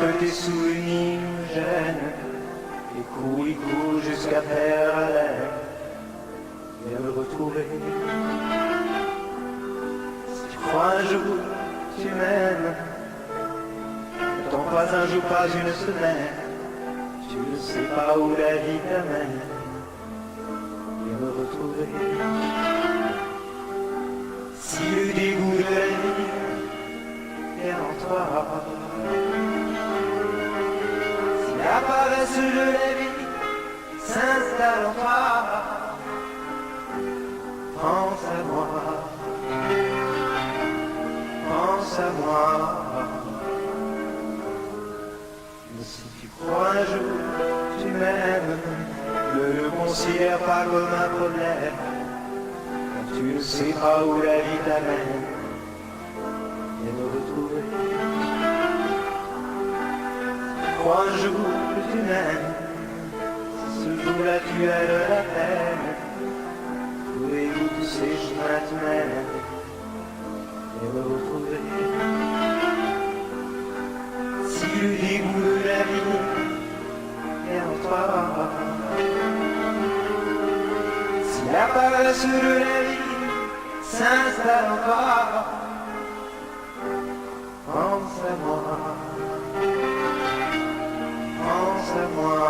que tes souvenirs me gênent. Et cours jusqu'à perdre haleine. Viens me retrouver. Si tu crois un jour tu m'aimes, n'attends pas un jour, pas une semaine. Tu ne sais pas où la vie t'amène. Viens me retrouver. Si le dégoût de la vie est en toi, si la paresse de la vie s'installe en toi, pense à moi, pense à moi. Mais si tu crois un jour tu m'aimes, ne le considère pas comme un problème. Tu ne sais pas où la vie t'amène. Viens me retrouver. Crois un jour que tu m'aimes. Si ce jour-là tu as de la peine, trouvez-vous tous ces chemins te mènent. Viens me retrouver. Si le dégoût de la vie est en toi, si la paresse de la vie s'installe en toi, pense à moi, pense à moi.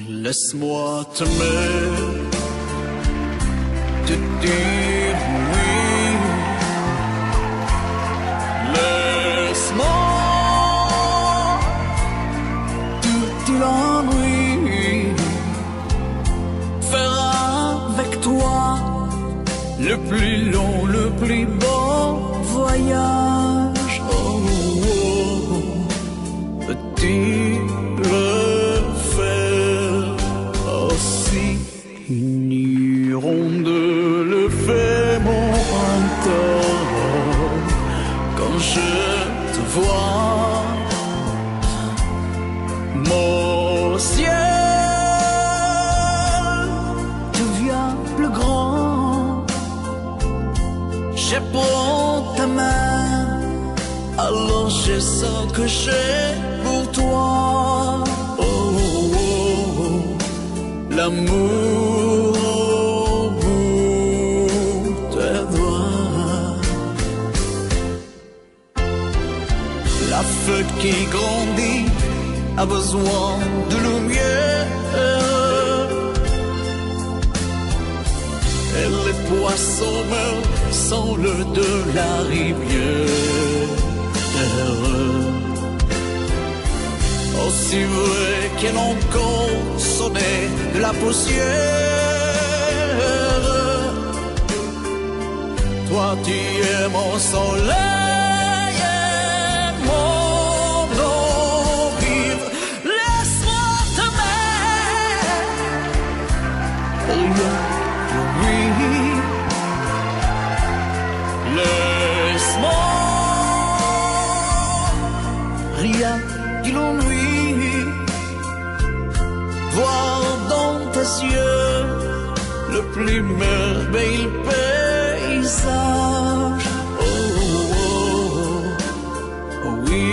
Laisse-moi t'aimer, te dire oui. Laisse-moi tout l'ennui, faire avec toi le plus long, le plus beau voyage. Oh, oh, petit de fait mon encore quand je te vois, mon ciel devient plus grand. Je prends ta main, alors je sens que j'ai pour toi. Oh, oh, oh, l'amour. La feuille qui grandit a besoin de lumière, et les poissons meurent sans l'eau de la rivière. Aussi vrai qu'elle encore sonnait de la poussière, toi tu es mon soleil. Laisse-moi, rien que l'ennui, voir dans tes yeux le plus merveilleux paysage. Oh, oh, oh, oui,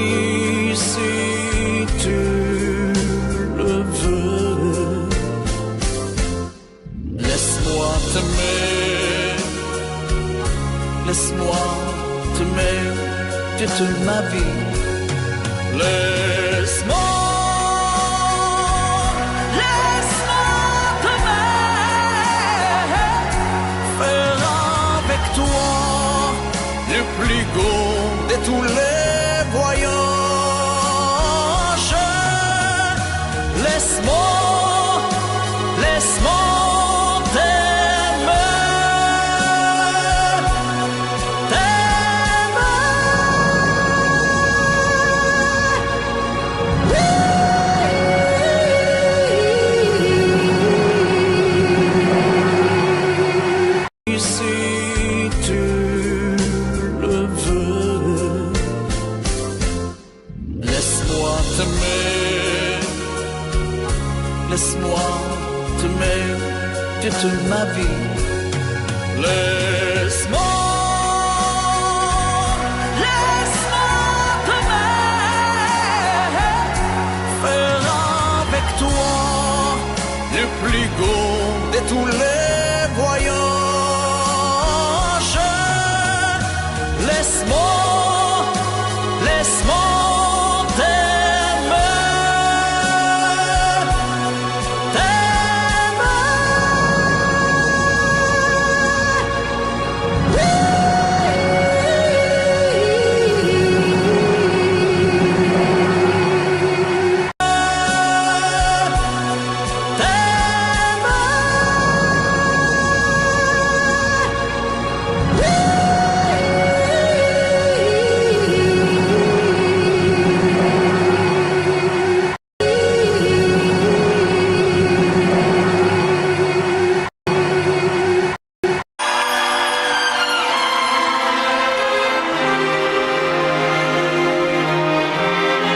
si tu le veux, laisse-moi t'aimer. Laisse-moi t'aimer toute ma vie. Laisse-moi t'aimer, faire avec toi le plus beau de tous les voyages. Laisse-moi si tu le veux. Laisse-moi t'aimer de toute ma vie. Laisse-moi t'aimer, faire avec toi le plus beau de tous les voyages. Laisse-moi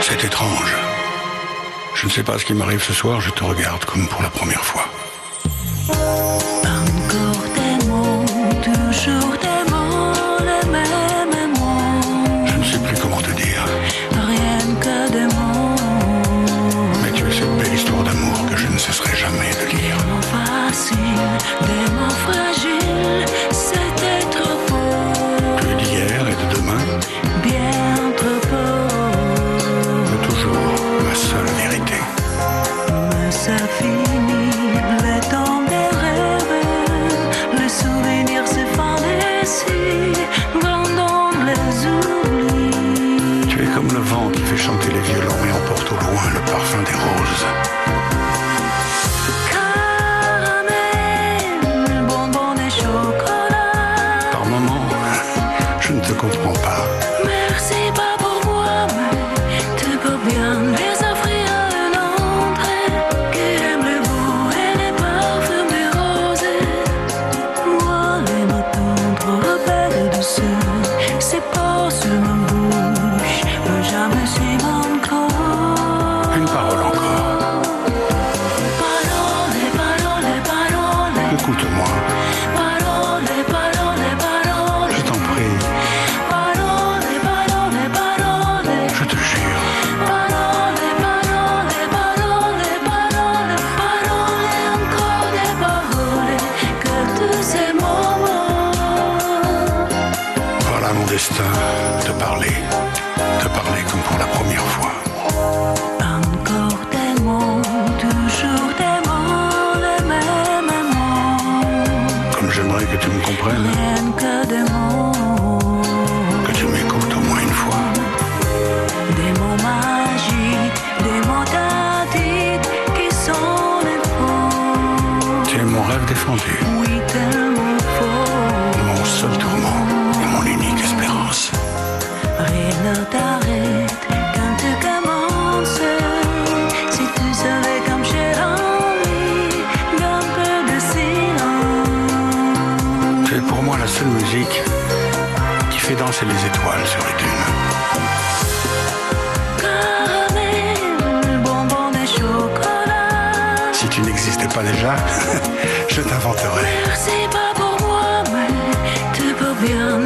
C'est étrange. Je ne sais pas ce qui m'arrive ce soir, je te regarde comme pour la première fois. Encore des mots, toujours des mots, les mêmes mots. Je ne sais plus comment te dire. Rien que des mots. Mais tu es cette belle histoire d'amour que je ne cesserai jamais de lire. Des mots faciles, des mots fragiles, c'était trop beau. Plus d'hier et de demain. Bien trop beau. Toujours ma seule vérité. Mais ça finit, le temps des rêves, les souvenirs se fantasient, vendant les oublis. Tu es comme le vent qui fait chanter les violons et emporte au loin le parfum des roses. Caramel, bonbons et chocolat. Par moments, je ne te comprends pas. Merci pas pour moi, mais tu peux bien les offrir à un autre qui aime le goût et les parfums des roses. Moi, les matins trop rappellent de ceux, c'est pas sur ma bouche, mais jamais sur mon corps. Une parole encore. Parole, parole, parole. Écoute-moi. Parole, parole, parole. Je t'en prie. Parole, parole, parole. Je te jure. Parole, parole, parole, parole, parole, encore des paroles, que tous ces moments. Voilà mon destin, te parler comme pour la première fois. Encore des mots, toujours des mots, les mêmes mots. Comme j'aimerais que tu me comprennes, Rien que des mots, que tu m'écoutes au moins une fois. des mots magiques, des mots tactiques qui sont les faux. Tu es mon rêve défendu, Oui, tellement faux. mon seul tourment et mon unique espérance. Rien ne t'arrête quand tu commences. Si tu savais comme j'ai envie d'un peu de silence. Tu es pour moi la seule musique qui fait danser les étoiles sur les dunes. Caramel, bonbons et chocolat. Si tu n'existais pas déjà, je t'inventerai. Merci pas pour moi, mais tu peux bien